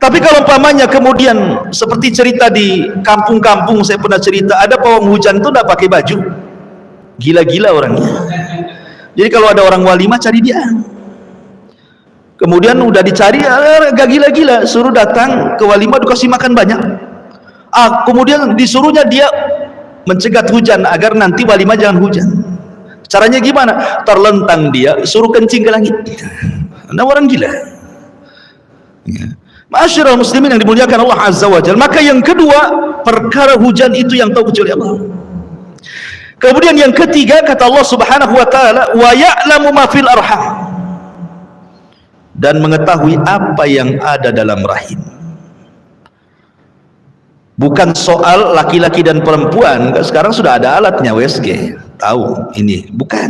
Tapi kalau umpamanya kemudian seperti cerita di kampung-kampung, saya pernah cerita, ada pawang hujan itu tidak pakai baju, gila-gila orangnya. Jadi kalau ada orang walimah cari dia. Kemudian udah dicari, agak gila-gila, suruh datang ke walimah dikasih makan banyak. Kemudian disuruhnya dia mencegat hujan agar nanti walimah jangan hujan. Caranya gimana? Terlentang dia, suruh kencing ke langit. Anda orang gila. Ma'asyiral muslimin yang dimuliakan Allah Azza wa Jalla. Maka yang kedua, perkara hujan itu yang tahu kecuali Allah. Kemudian yang ketiga, kata Allah Subhanahu wa taala, wa ya'lamu ma fil arham. dan mengetahui apa yang ada dalam rahim. Bukan soal laki-laki dan perempuan, sekarang sudah ada alatnya USG, tahu ini, bukan.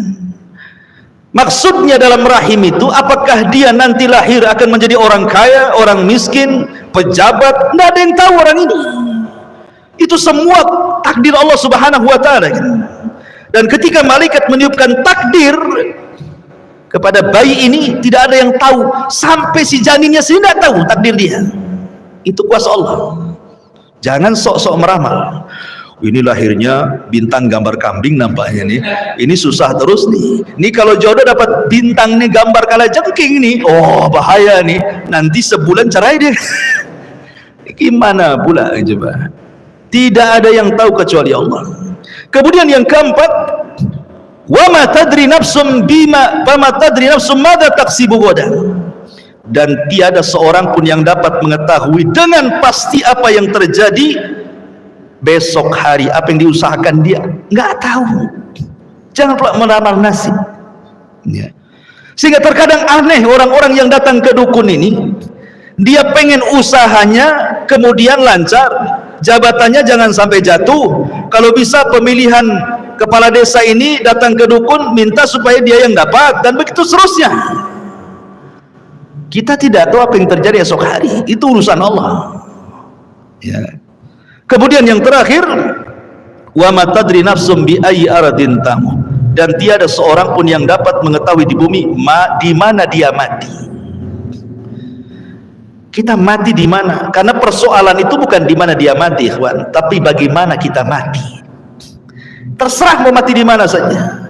Maksudnya dalam rahim itu, apakah dia nanti lahir akan menjadi orang kaya, orang miskin, pejabat, tidak ada yang tahu orang ini. Itu semua takdir Allah Subhanahu wa ta'ala. Dan ketika malaikat meniupkan takdir kepada bayi ini, tidak ada yang tahu, sampai si janinnya sendiri tidak tahu takdir dia. Itu kuasa Allah. Jangan sok-sok meramal. Ini lahirnya bintang gambar kambing nampaknya nih. Ini susah terus nih. Ini kalau jodoh dapat bintang nih gambar kalajengking nih. Oh bahaya nih. Nanti sebulan cerai dia. Gimana pula coba? Tidak ada yang tahu kecuali Allah. Kemudian yang keempat, wa ma tadri nafsum bima wa ma tadri nafsum madza taksibu ghadan. Dan tiada seorang pun yang dapat mengetahui dengan pasti apa yang terjadi besok hari, apa yang diusahakan dia, nggak tahu. Jangan pula meramal nasib ya. Sehingga terkadang aneh orang-orang yang datang ke dukun ini, dia pengen usahanya kemudian lancar, jabatannya jangan sampai jatuh. Kalau bisa pemilihan kepala desa ini datang ke dukun minta supaya dia yang dapat, dan begitu seterusnya. Kita tidak tahu apa yang terjadi esok hari, itu urusan Allah ya. Kemudian yang terakhir, wa ma tadri nafsum bi ayyi ardin tamut, dan tiada seorang pun yang dapat mengetahui di bumi di mana dia mati. Kita mati di mana? Karena persoalan itu bukan di mana dia mati, ikhwan, tapi bagaimana kita mati. Terserah mau mati di mana saja.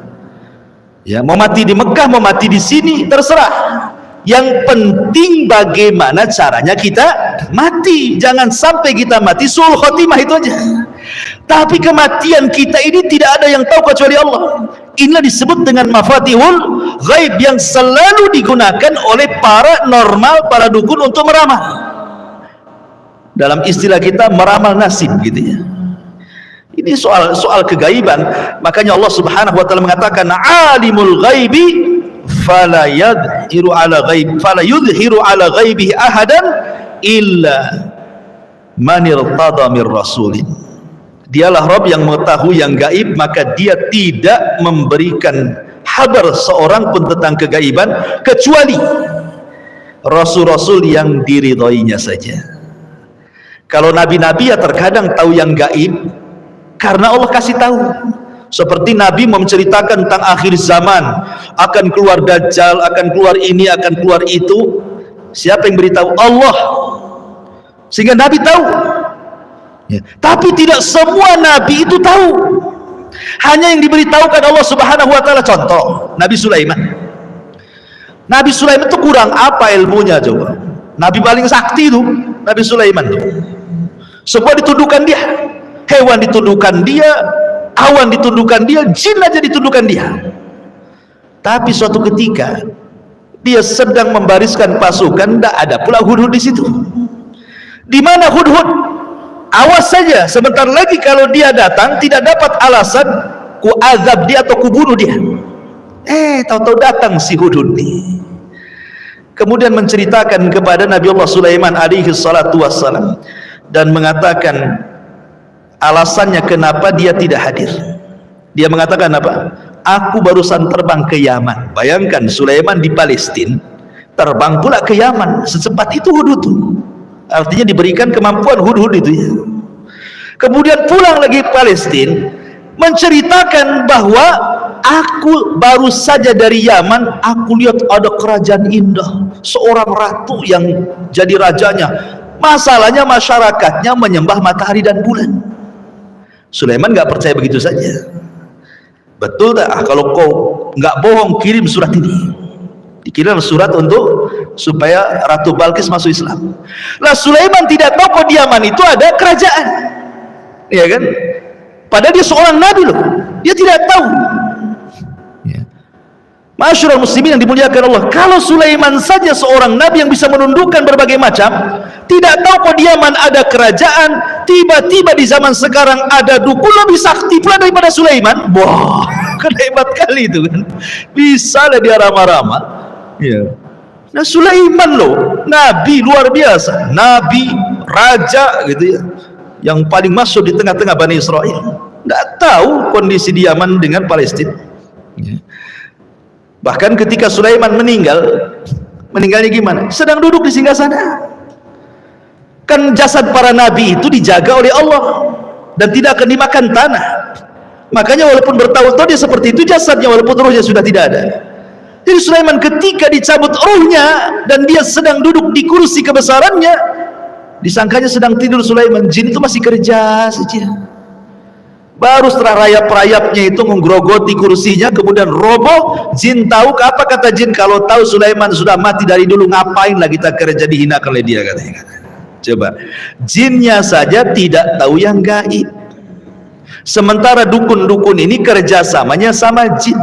Ya, mau mati di Mekah, mau mati di sini, terserah. Yang penting bagaimana caranya kita mati. Jangan sampai kita mati suul khotimah, itu aja. Tapi kematian kita ini tidak ada yang tahu kecuali Allah. Inilah disebut dengan mafatihul ghaib, yang selalu digunakan oleh para normal, para dukun untuk meramal. Dalam istilah kita meramal nasib gitu ya. Ini soal kegaiban. Makanya Allah Subhanahu wa taala mengatakan alimul ghaibi fala yudhiru ala ghaibihi ahadan illa man irtada mir rasulin. Dialah Rabb yang mengetahui yang gaib, maka dia tidak memberikan kabar seorang pun tentang kegaiban kecuali rasul-rasul yang diridhoinya saja. Kalau nabi-nabi ya terkadang tahu yang gaib karena Allah kasih tahu. Seperti Nabi menceritakan tentang akhir zaman, akan keluar Dajjal, akan keluar ini, akan keluar itu. Siapa yang beritahu? Allah. Sehingga Nabi tahu ya. Tapi tidak semua Nabi itu tahu. Hanya yang diberitahukan Allah Subhanahu wa ta'ala. Contoh, Nabi Sulaiman. Nabi Sulaiman itu kurang apa ilmunya coba? Nabi paling sakti itu Nabi Sulaiman itu. Semua dituduhkan dia. Hewan dituduhkan dia, awan ditundukkan dia, jin aja ditundukkan dia. Tapi suatu ketika dia sedang membariskan pasukan, tidak ada pula Hudhud di situ. Di mana Hudhud? Awas saja, sebentar lagi kalau dia datang tidak dapat alasan, ku azab dia atau ku bunuh dia. Tahu-tahu datang si Hudhud nih. Kemudian menceritakan kepada Nabi Allah Sulaiman alaihi salatu wassalam dan mengatakan alasannya kenapa dia tidak hadir. Dia mengatakan apa? Aku barusan terbang ke Yaman. Bayangkan Sulaiman di Palestina, terbang pula ke Yaman. Secepat itu Hudhud. Artinya diberikan kemampuan Hudhud itu ya. Kemudian pulang lagi Palestina, menceritakan bahwa aku baru saja dari Yaman, aku lihat ada kerajaan indah, seorang ratu yang jadi rajanya. Masalahnya masyarakatnya menyembah matahari dan bulan. Sulaiman nggak percaya begitu saja. Betul tak? Kalau kau nggak bohong, kirim surat ini. Dikirim surat untuk supaya Ratu Balkis masuk Islam. Lah Sulaiman tidak tahu kok di Yaman itu ada kerajaan, ya kan? Padahal dia seorang nabi loh, dia tidak tahu. Ya. Masyarul muslimin yang dimuliakan Allah, kalau Sulaiman saja seorang nabi yang bisa menundukkan berbagai macam, tidak tahu kok di Yaman ada kerajaan, tiba-tiba di zaman sekarang ada dukun lebih sakti pula daripada Sulaiman. Wah, kan hebat kali itu kan. Bisa lah dia ramah-ramah. Ya. Nah, Sulaiman loh, nabi luar biasa, nabi, raja gitu ya, yang paling masuk di tengah-tengah Bani Israel. Nggak tahu kondisi di Yaman dengan Palestina. Bahkan ketika Sulaiman meninggalnya gimana? Sedang duduk di singgasana. Kan jasad para nabi itu dijaga oleh Allah dan tidak akan dimakan tanah. Makanya walaupun bertahun-tahun dia seperti itu jasadnya, walaupun rohnya sudah tidak ada. Jadi Sulaiman ketika dicabut rohnya dan dia sedang duduk di kursi kebesarannya, disangkanya sedang tidur Sulaiman, jin itu masih kerja saja. Baru setelah rayap-rayapnya itu menggerogoti kursinya, kemudian roboh. Jin tahu, apa kata jin? Kalau tahu Sulaiman sudah mati dari dulu, ngapain lagi kita kerja dihinakan oleh dia, katanya. Coba, jinnya saja tidak tahu yang gaib, sementara dukun-dukun ini kerjasamanya sama jin.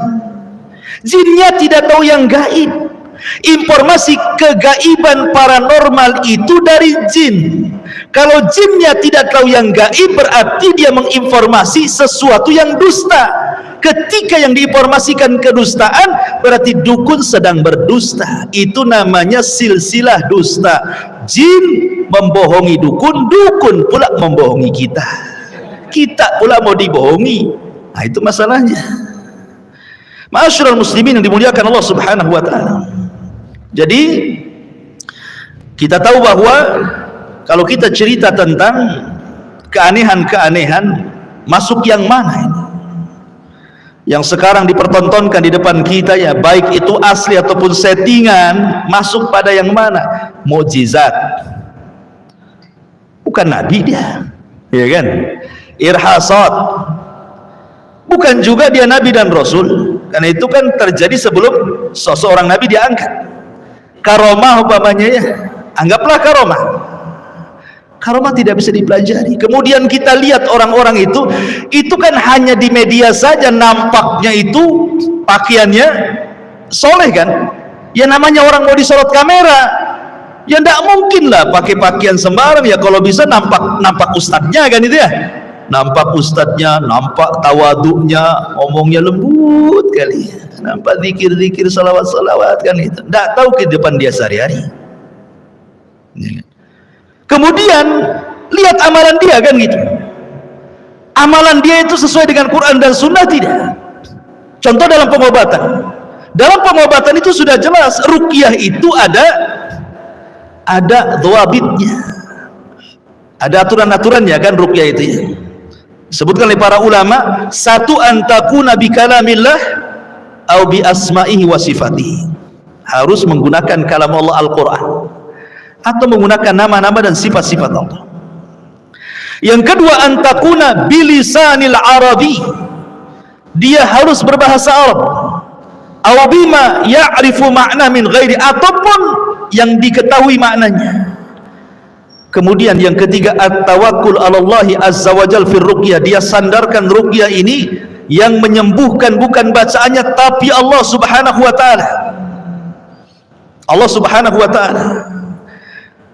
Jinnya tidak tahu yang gaib. Informasi kegaiban paranormal itu dari jin. Kalau jinnya tidak tahu yang gaib, berarti dia menginformasi sesuatu yang dusta. Ketika yang diinformasikan kedustaan, berarti dukun sedang berdusta. Itu namanya silsilah dusta. Jin membohongi dukun, dukun pula membohongi kita. Kita pula mau dibohongi. Nah, itu masalahnya. Ma'asyiral muslimin yang dimuliakan Allah Subhanahu wa taala. Jadi kita tahu bahwa kalau kita cerita tentang keanehan-keanehan, masuk yang mana ini? Yang sekarang dipertontonkan di depan kita ya, baik itu asli ataupun settingan, masuk pada yang mana? Mukjizat. Bukan nabi dia, ya kan? Irhasat. Bukan juga dia nabi dan rasul, karena itu kan terjadi sebelum seseorang nabi diangkat. Karomah umpamanya ya, anggaplah karomah. Karomah tidak bisa dipelajari. Kemudian kita lihat orang-orang itu kan hanya di media saja nampaknya itu pakaiannya soleh kan. Ya namanya orang mau disorot kamera, ya tidak mungkin lah pakai pakaian sembarang. Ya kalau bisa nampak ustadznya kan itu ya. Nampak ustadznya, nampak tawaduknya, ngomongnya lembut kali, nampak zikir-zikir, salawat-salawat kan itu. Tidak tahu kehidupan dia sehari-hari. Kemudian lihat amalan dia kan gitu. Amalan dia itu sesuai dengan Quran dan Sunnah tidak? Contoh dalam pengobatan. Dalam pengobatan itu sudah jelas, ruqyah itu ada dhawabitnya, ada aturan-aturannya kan ruqyah itu ya. Sebutkan oleh para ulama, satu antakuna bi kalamillah au bi asma'ihi wa sifatihi. Harus menggunakan kalam Allah Al-Qur'an atau menggunakan nama-nama dan sifat-sifat Allah. Yang kedua, antakuna bilisanil arabi. Dia harus berbahasa Arab. Aw bima ya'rifu ma'na min ghairi, ataupun yang diketahui maknanya. Kemudian yang ketiga, at-tawakkul 'ala Allah azza wajal fi ruqyah. Dia sandarkan ruqyah ini yang menyembuhkan bukan bacaannya tapi Allah Subhanahu wa taala. Allah Subhanahu wa taala.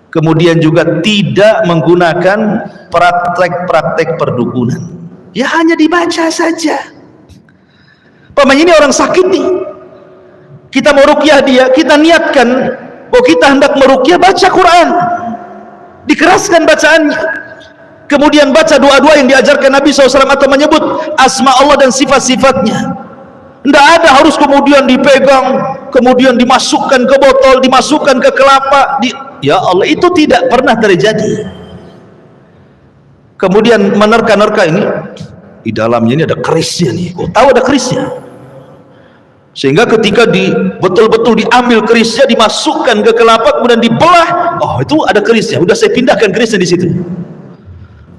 Kemudian juga tidak menggunakan praktek-praktek perdukunan. Ya hanya dibaca saja. Pamannya ini orang sakit nih. Kita mau ruqyah dia, kita niatkan bahwa kita hendak meruqyah, baca Quran. Dikeraskan bacaannya, kemudian baca doa-doa yang diajarkan Nabi SAW atau menyebut asma Allah dan sifat-sifatnya. Tidak ada harus kemudian dipegang, kemudian dimasukkan ke botol, dimasukkan ke kelapa. Ya Allah, itu tidak pernah terjadi. Kemudian menerka-nerka ini, di dalamnya ini ada kerisnya nih. Kok tahu ada kerisnya? Sehingga ketika betul-betul diambil kerisnya, dimasukkan ke kelapa, kemudian dibelah, oh itu ada kerisnya, udah saya pindahkan kerisnya di situ.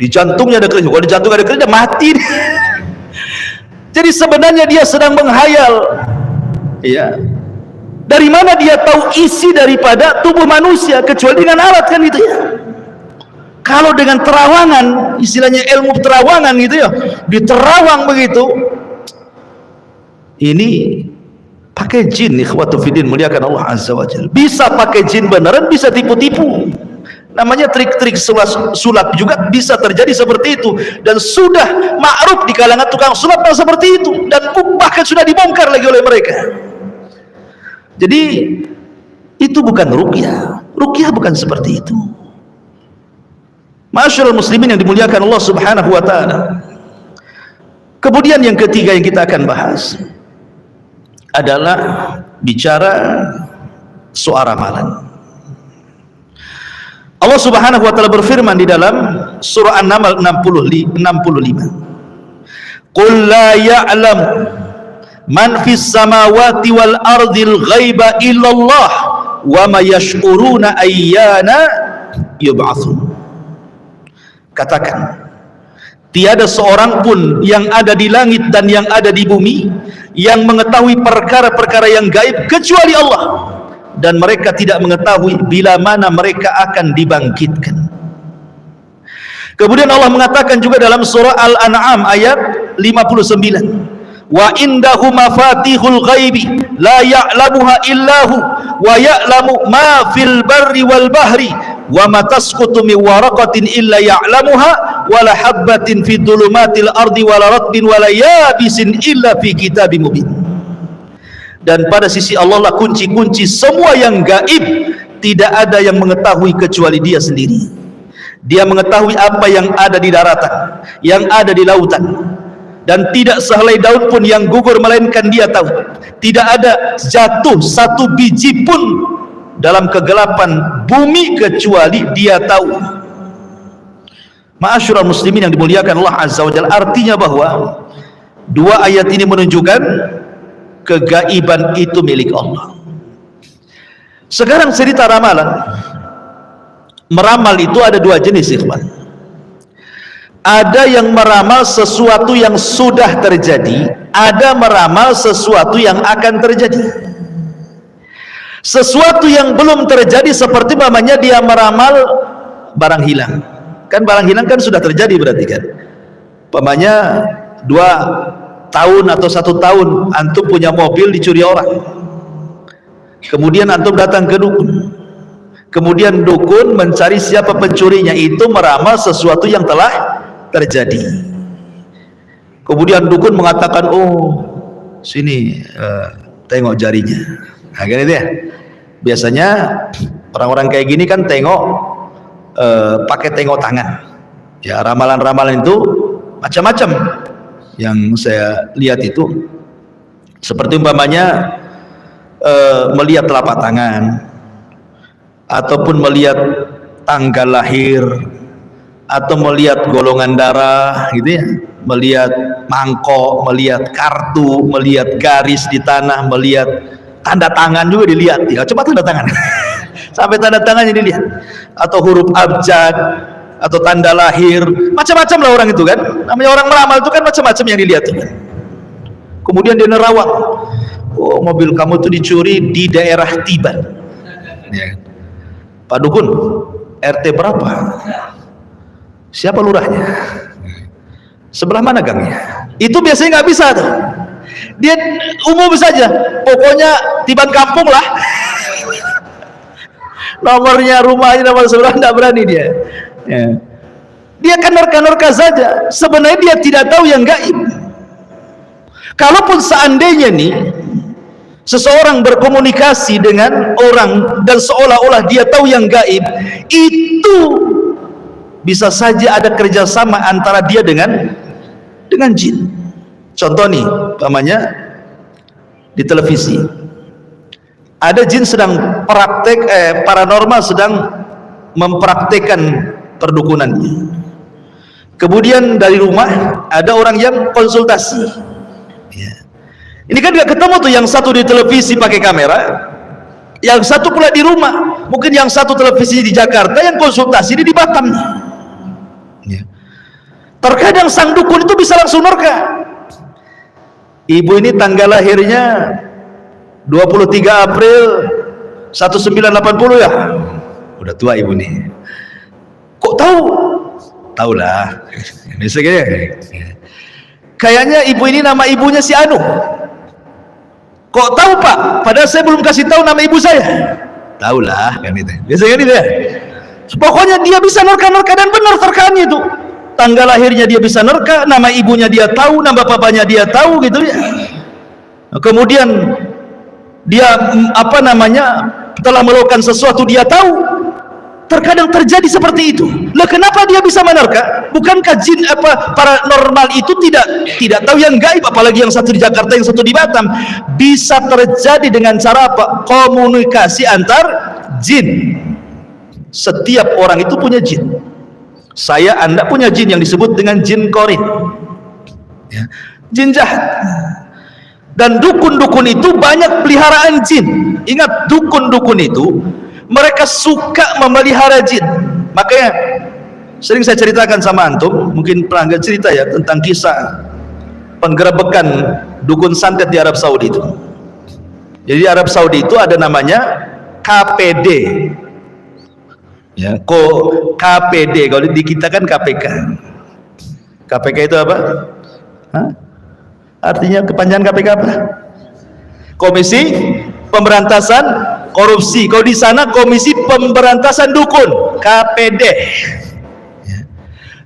Di jantungnya ada kerisnya, kalau di jantung ada kerisnya mati. Jadi sebenarnya dia sedang menghayal. Ya. Dari mana dia tahu isi daripada tubuh manusia kecuali dengan alat kan gitu ya. Kalau dengan terawangan, istilahnya ilmu terawangan gitu ya, diterawang begitu. Ini pakai jin, ikhwatu fiddin, muliakan Allah azza wa jalla. Bisa pakai jin beneran, bisa tipu-tipu. Namanya trik-trik sulap juga bisa terjadi seperti itu, dan sudah ma'ruf di kalangan tukang sulap seperti itu, dan bahkan sudah dibongkar lagi oleh mereka. Jadi Itu bukan ruqyah. Ruqyah bukan seperti itu. Ma'asyiral muslimin yang dimuliakan Allah Subhanahu wa taala. Kemudian yang ketiga yang kita akan bahas adalah bicara soal ramalan. Allah Subhanahu wa taala berfirman di dalam surah An-Naml 65. Qul la ya'lam man fis samawati wal ardil ghaiba illallah wa ma yash'uruna ayyana yub'atsun. Katakan, tiada seorang pun yang ada di langit dan yang ada di bumi yang mengetahui perkara-perkara yang gaib kecuali Allah, dan mereka tidak mengetahui bila mana mereka akan dibangkitkan. Kemudian Allah mengatakan juga dalam surah Al-An'am ayat 59, wa indahu mafatihul ghaibi la ya'lamuha illahu wa ya'lamu ma fil barri wal bahri wa ma tasqutu min waraqatin illa ya'lamuha wa la habbatin fi dhulumatil ardi wa la ratbin wa la yabisin illa fi kitabim mubin. Dan pada sisi Allah lah kunci-kunci semua yang gaib, tidak ada yang mengetahui kecuali Dia sendiri. Dia mengetahui apa yang ada di daratan, yang ada di lautan, dan tidak sehelai daun pun yang gugur melainkan Dia tahu. Tidak ada jatuh satu biji pun dalam kegelapan bumi kecuali Dia tahu. Ma'asyiral muslimin yang dimuliakan Allah Azza wa Jalla, artinya bahwa dua ayat ini menunjukkan kegaiban itu milik Allah. Sekarang cerita ramalan. Meramal itu ada dua jenis, ikhwan. Ada yang meramal sesuatu yang sudah terjadi, ada meramal sesuatu yang akan terjadi. Sesuatu yang belum terjadi seperti namanya dia meramal barang hilang. Kan barang hilang kan sudah terjadi berarti kan. Pamannya 2 tahun atau 1 tahun antum punya mobil dicuri orang. Kemudian antum datang ke dukun. Kemudian dukun mencari siapa pencurinya, itu meramal sesuatu yang telah terjadi. Kemudian dukun mengatakan, oh sini tengok jarinya. Nah gini dia. Biasanya orang-orang kayak gini kan tengok pakai tengok tangan. Ya, ramalan-ramalan itu macam-macam yang saya lihat itu. Seperti umpamanya melihat telapak tangan, ataupun melihat tanggal lahir, atau melihat golongan darah gitu ya, melihat mangkok, melihat kartu, melihat garis di tanah, melihat tanda tangan juga dilihat ya, cuma tanda tangan sampai tanda tangannya dilihat, atau huruf abjad atau tanda lahir, macam-macam lah orang itu kan. Namanya orang meramal itu kan macam-macam yang dilihat tuh kan. Kemudian dia nerawang, oh mobil kamu tuh dicuri di daerah Tiban ya. Pak dukun, RT berapa? Siapa lurahnya? Sebelah mana gangnya? Itu biasanya nggak bisa tuh. Dia umum saja, pokoknya Tiban kampung lah. Nomornya, rumahnya, nomor sebelah nggak berani dia. Ya. Dia kan nerka-nerka saja. Sebenarnya dia tidak tahu yang gaib. Kalaupun seandainya nih seseorang berkomunikasi dengan orang dan seolah-olah dia tahu yang gaib, itu bisa saja ada kerjasama antara dia dengan jin. Contoh nih, umpamanya di televisi ada jin sedang praktek paranormal sedang mempraktekkan perdukunannya. Kemudian dari rumah ada orang yang konsultasi. Ya. Ini kan gak ketemu tuh, yang satu di televisi pakai kamera, yang satu pula di rumah. Mungkin yang satu televisi di Jakarta, yang konsultasi di Batam. Ya. Terkadang sang dukun itu bisa langsung nerka. Ibu ini tanggal lahirnya 23 April 1980 ya. Udah tua ibu nih. Kok tahu? Tahu lah. Kayaknya ibu ini nama ibunya si Anu. Kok tahu Pak? Padahal saya belum kasih tahu nama ibu saya. Tahu lah kan itu. Biasanya gitu ya. Pokoknya dia bisa nerka-nerka dan benar terkaannya itu. Tanggal lahirnya dia bisa nerka, nama ibunya dia tahu, nama bapaknya dia tahu gitu ya. Kemudian dia telah melakukan sesuatu dia tahu. Terkadang terjadi seperti itu. Lah kenapa dia bisa menerka? Bukankah jin paranormal itu tidak tahu yang gaib, apalagi yang satu di Jakarta, yang satu di Batam? Bisa terjadi dengan cara apa? Komunikasi antar jin. Setiap orang itu punya jin. Saya, Anda punya jin yang disebut dengan jin korin, ya, jin jahat. Dan dukun-dukun itu banyak peliharaan jin. Ingat, dukun-dukun itu mereka suka memelihara jin. Makanya sering saya ceritakan sama antum, mungkin pernah nggak cerita ya, tentang kisah penggerebekan dukun santet di Arab Saudi itu. Jadi di Arab Saudi itu ada namanya KPD, ya, KPD. Kalau di kita kan KPK. KPK itu apa? Hah? Artinya kepanjangan KPK apa? Komisi Pemberantasan Korupsi. Kalau di sana Komisi Pemberantasan Dukun, KPD. Ya.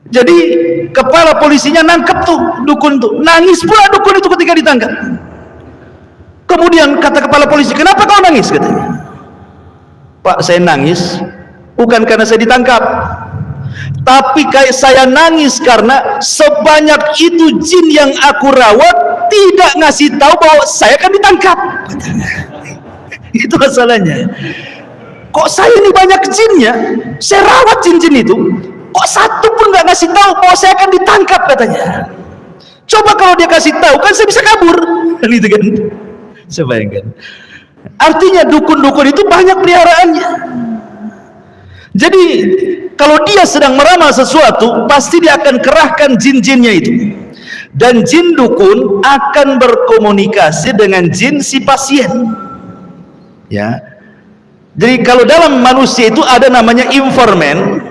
Jadi kepala polisinya nangkep tuh dukun tuh, nangis pula dukun itu ketika ditangkap. Kemudian kata kepala polisi, kenapa kau nangis? Katanya, Pak, saya nangis bukan karena saya ditangkap, tapi kayak saya nangis karena sebanyak itu jin yang aku rawat tidak ngasih tahu bahwa saya akan ditangkap. Itu masalahnya. Kok saya ini banyak jinnya, saya rawat jin-jin itu, kok satu pun nggak ngasih tahu bahwa saya akan ditangkap, katanya. Coba kalau dia kasih tahu, kan saya bisa kabur, gitu kan? Saya bayangkan. Artinya dukun-dukun itu banyak peliharaannya. Jadi kalau dia sedang meramal sesuatu, pasti dia akan kerahkan jin-jinnya itu. Dan jin dukun akan berkomunikasi dengan jin si pasien. Ya, jadi kalau dalam manusia itu ada namanya informan,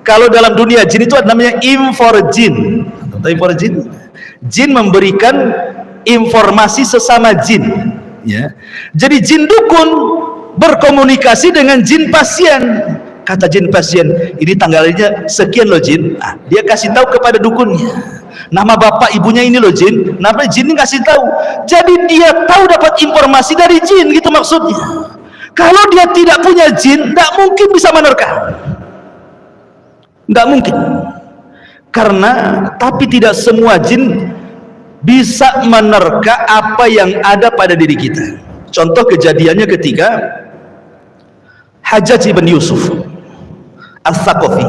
kalau dalam dunia jin itu ada namanya inforjin. Inforjin, jin memberikan informasi sesama jin. Ya, jadi jin dukun berkomunikasi dengan jin pasien. Kata jin pasien, ini tanggalnya sekian loh jin. Dia kasih tahu kepada dukunnya, nama bapak ibunya ini loh jin. Nama jin ini kasih tahu. Jadi dia tahu, dapat informasi dari jin, gitu maksudnya. Kalau dia tidak punya jin, tidak mungkin bisa menerka. Tidak mungkin. Karena, tapi tidak semua jin bisa menerka apa yang ada pada diri kita. Contoh kejadiannya ketika Hajjaj ibn Yusuf Al-Thaqafi.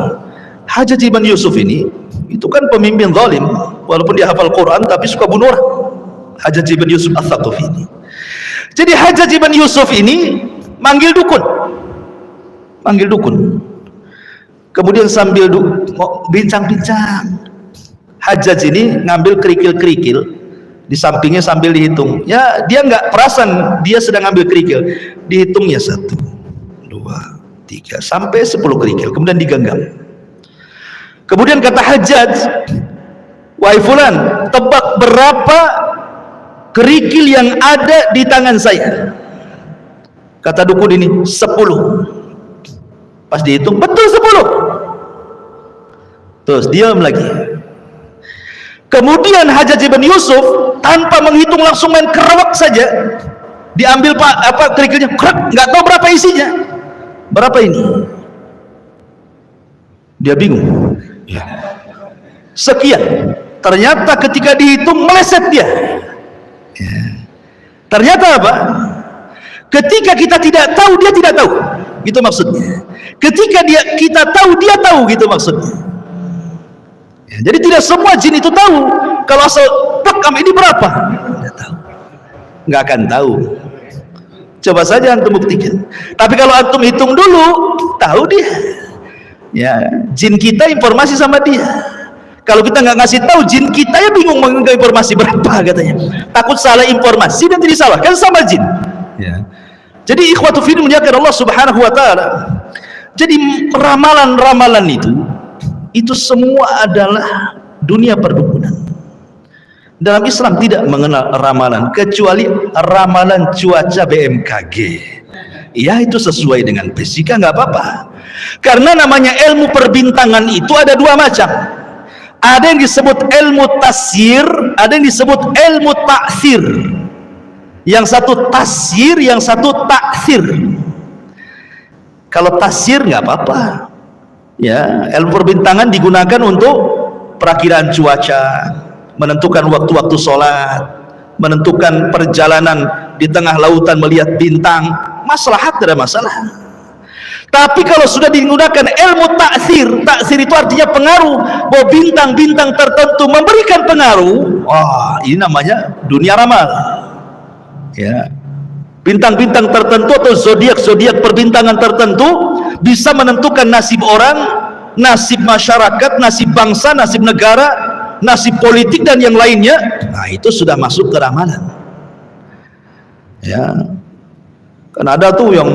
Hajjaj ibn Yusuf ini, itu kan pemimpin zalim, walaupun dia hafal Quran tapi suka bunuh orang. Hajjaj ibn Yusuf Al-Thaqafi ini. Jadi Hajjaj ibn Yusuf ini manggil dukun. Kemudian sambil bincang-bincang, Hajjaj ini ngambil kerikil-kerikil di sampingnya sambil dihitung. Ya, dia nggak perasan dia sedang ngambil kerikil. Dihitungnya 1, 2, 3 sampai 10 kerikil, kemudian digenggam. Kemudian kata Hajjaj, wahai fulan, tebak berapa kerikil yang ada di tangan saya? Kata dukun ini 10. Pas dihitung betul 10. Terus diam lagi. Kemudian Hajjaj ibn Yusuf tanpa menghitung langsung main kerawak saja, diambil kerikilnya, nggak tahu berapa isinya. Berapa ini? Dia bingung. Ya. Sekian. Ternyata ketika dihitung meleset dia. Ya. Ternyata apa? Ketika kita tidak tahu, dia tidak tahu, gitu maksudnya. Ketika kita tahu, dia tahu, gitu maksudnya. Ya, jadi tidak semua jin itu tahu. Kalau asal rekam ini berapa, tidak tahu, nggak akan tahu. Coba saja antum buktikan. Tapi kalau antum hitung dulu, tahu dia. Ya, jin kita informasi sama dia. Kalau kita nggak ngasih tahu, jin kita ya bingung mengenai informasi berapa, katanya. Takut salah informasi dan jadi salah, kan sama jin. Ya. Jadi ikhwatu fillah muliakan Allah Subhanahu wa taala. Jadi ramalan-ramalan itu semua adalah dunia perdukunan. Dalam Islam tidak mengenal ramalan kecuali ramalan cuaca BMKG. Ya, itu sesuai dengan fisika, nggak apa-apa. Karena namanya ilmu perbintangan itu ada dua macam. Ada yang disebut ilmu tasyir, ada yang disebut ilmu taksir. Yang satu tasyir, yang satu taksir. Kalau tasir nggak apa-apa. Ya, ilmu perbintangan digunakan untuk perakiraan cuaca, menentukan waktu-waktu sholat, menentukan perjalanan di tengah lautan melihat bintang, maslahat, tidak ada masalah. Tapi kalau sudah digunakan ilmu taksir, taksir itu artinya pengaruh, bahwa bintang-bintang tertentu memberikan pengaruh, wah, ini namanya dunia ramal. Ya, bintang-bintang tertentu atau zodiak-zodiak perbintangan tertentu bisa menentukan nasib orang, nasib masyarakat, nasib bangsa, nasib negara, nasib politik dan yang lainnya. Nah, itu sudah masuk ke ramalan. Ya, kan ada tuh yang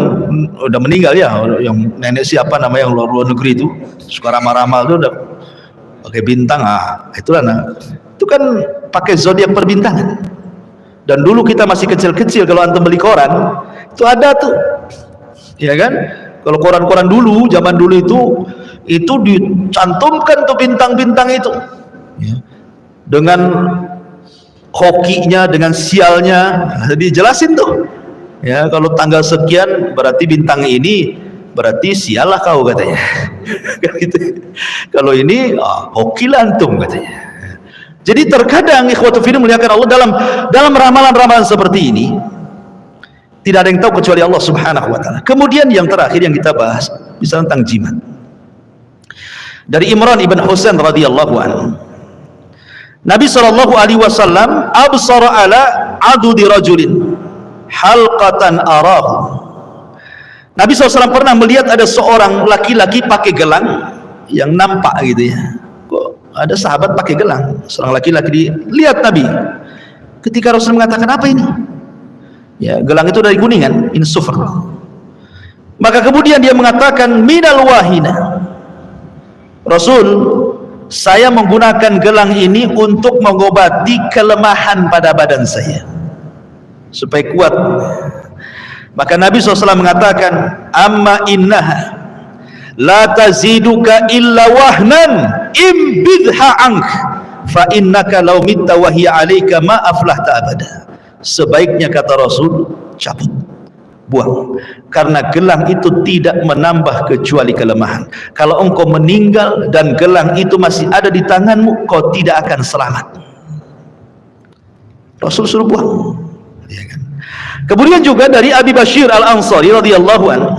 udah meninggal ya, yang nenek siapa namanya yang luar negeri itu suka ramal-ramal tuh udah pakai bintang. Itulah, itu kan pakai zodiak perbintangan. Dan dulu kita masih kecil-kecil, kalau antum beli koran itu ada tuh, ya kan? Kalau koran-koran dulu, zaman dulu itu dicantumkan tuh bintang-bintang itu, ya, dengan hokinya, dengan sialnya, dijelasin tuh. Ya, kalau tanggal sekian berarti bintang ini, berarti sial lah kau katanya. Gitu. Kalau ini hoki lah antum katanya. Jadi terkadang ikhwatu fillah muliakan Allah, dalam ramalan-ramalan seperti ini tidak ada yang tahu kecuali Allah Subhanahu wa taala. Kemudian yang terakhir yang kita bahas bisa tentang jimat. Dari Imran ibn Husain radhiyallahu anhu, Nabi sallallahu alaihi wasallam absara ala adudi rajulin halqatan arahu. Nabi SAW pernah melihat ada seorang laki-laki pakai gelang yang nampak gitu ya. Kok ada sahabat pakai gelang, seorang laki-laki lihat Nabi. Ketika Rasul mengatakan, apa ini? Ya, gelang itu dari kuningan, in sufr. Maka kemudian dia mengatakan, minal wahina. Rasul, saya menggunakan gelang ini untuk mengobati kelemahan pada badan saya, supaya kuat. Maka Nabi SAW mengatakan, amma innaha la taziduka illa wahnan imbidha ank fa innaka law mitta wa hiya alayka ma aflahta abada. Sebaiknya, kata Rasul, cabut, buang, karena gelang itu tidak menambah kecuali kelemahan. Kalau engkau meninggal dan gelang itu masih ada di tanganmu, kau tidak akan selamat. Rasul suruh buang, ya kan? Kemudian juga dari Abi Bashir Al-Ansari radhiyallahu anhu,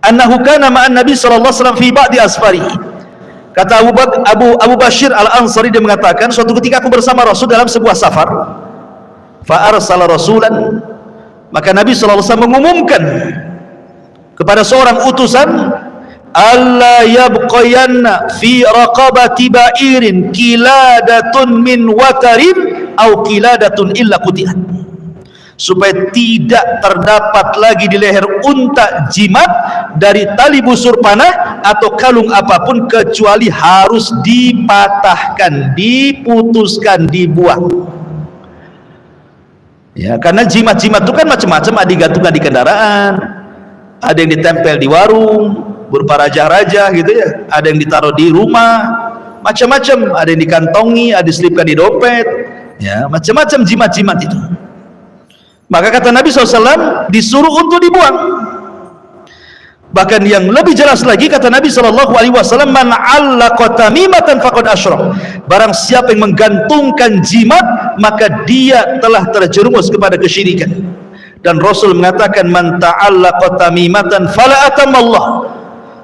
annahu kana ma'an Nabi sallallahu alaihi wasallam fi ba'di asfari. Kata Abu Bashir Al-Ansari, dia mengatakan, suatu ketika aku bersama Rasul dalam sebuah safar. Fa arsala rasulan, maka Nabi sallallahu alaihi wasallam mengumumkan kepada seorang utusan, alla yabqayanna fi raqabati ba'irin kiladatun min watarin au kiladatun illa qutiat, supaya tidak terdapat lagi di leher unta jimat dari tali busur panah atau kalung apapun, kecuali harus dipatahkan, diputuskan, dibuang. Ya, karena jimat-jimat itu kan macam-macam, ada digantungkan di kendaraan, ada yang ditempel di warung berupa raja-raja gitu ya, ada yang ditaruh di rumah, macam-macam, ada yang dikantongi, ada diselipkan di dompet, ya, macam-macam jimat-jimat itu. Maka kata Nabi SAW, disuruh untuk dibuang. Bahkan yang lebih jelas lagi, kata Nabi SAW, man 'allaqa tamimatan faqad asyrak. Barang siapa yang menggantungkan jimat, maka dia telah terjerumus kepada kesyirikan. Dan Rasul mengatakan, man ta'allaqa tamimatan fala atamallah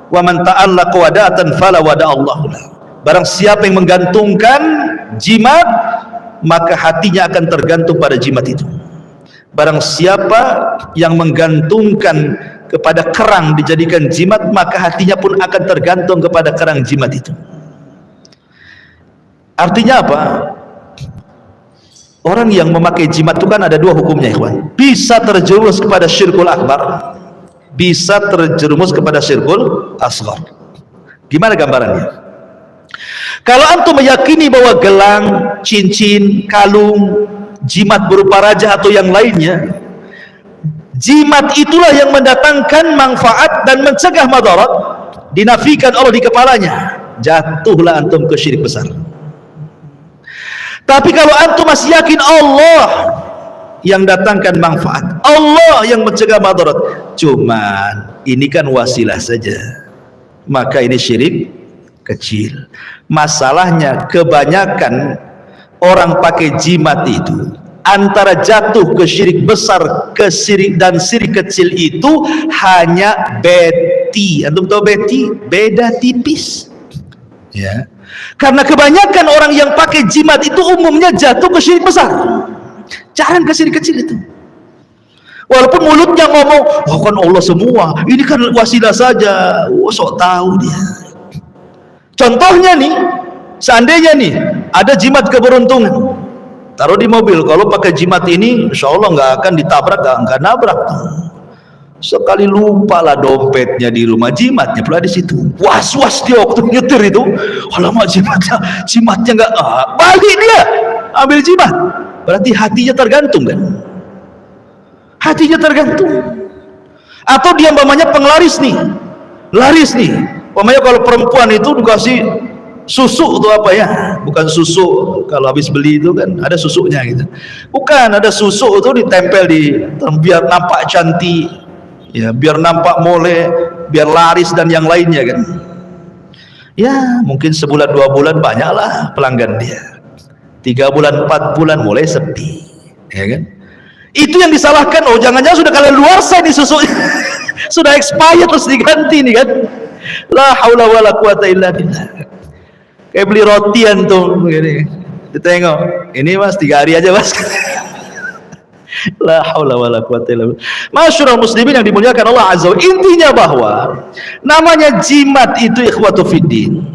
wa man ta'allaqa wada'atan fala wada'allahu lahu. Barang siapa yang menggantungkan jimat, maka hatinya akan tergantung pada jimat itu. Barang siapa yang menggantungkan kepada kerang dijadikan jimat, maka hatinya pun akan tergantung kepada kerang jimat itu. Artinya apa? Orang yang memakai jimat itu kan ada dua hukumnya, ikhwan. Bisa terjerumus kepada syirkul akbar, bisa terjerumus kepada syirkul asghar. Gimana gambarannya? Kalau antum meyakini bahwa gelang, cincin, kalung, jimat berupa raja atau yang lainnya, jimat itulah yang mendatangkan manfaat dan mencegah madarat, dinafikan Allah di kepalanya, jatuhlah antum ke syirik besar. Tapi kalau antum masih yakin Allah yang datangkan manfaat, Allah yang mencegah madarat, cuman ini kan wasilah saja, maka ini syirik kecil. Masalahnya kebanyakan orang pakai jimat itu antara jatuh ke syirik besar ke syirik dan syirik kecil itu hanya beti. Antum tahu beti? Beda tipis. Ya. Karena kebanyakan orang yang pakai jimat itu umumnya jatuh ke syirik besar. Jangan ke syirik kecil itu. Walaupun mulutnya ngomong, oh kan Allah semua, ini kan wasilah saja. Oh, sok tahu dia. Contohnya nih, seandainya nih ada jimat keberuntungan, taruh di mobil. Kalau pakai jimat ini, insya Allah nggak akan ditabrak, nggak nabrak. Sekali lupa lah dompetnya di rumah, jimatnya pula di situ. Was-was dia waktu nyetir itu. Alamak, jimatnya nggak, balik dia, ambil jimat. Berarti hatinya tergantung kan? Hatinya tergantung. Atau dia umpamanya penglaris nih, laris nih. Umpamanya kalau perempuan itu dikasih susu atau apa ya, bukan susu kalau habis beli itu kan ada susunya gitu, bukan, ada susu itu ditempel biar nampak cantik ya, biar nampak mole, biar laris dan yang lainnya kan ya. Mungkin sebulan 2 bulan banyaklah pelanggan dia, 3 bulan 4 bulan mulai sepi ya kan. Itu yang disalahkan. Oh, jangan-jangan sudah kadaluarsa nih susu sudah expired terus diganti nih kan. La haula wala quwata illa billah. Kayak beli rotian tuh begini, ditengok, ini mas 3 hari aja mas. La haula wala quwata illa billah. Masyarul muslimin yang dimuliakan Allah azza wa jalla, intinya bahwa namanya jimat itu ikhwatu fiddin,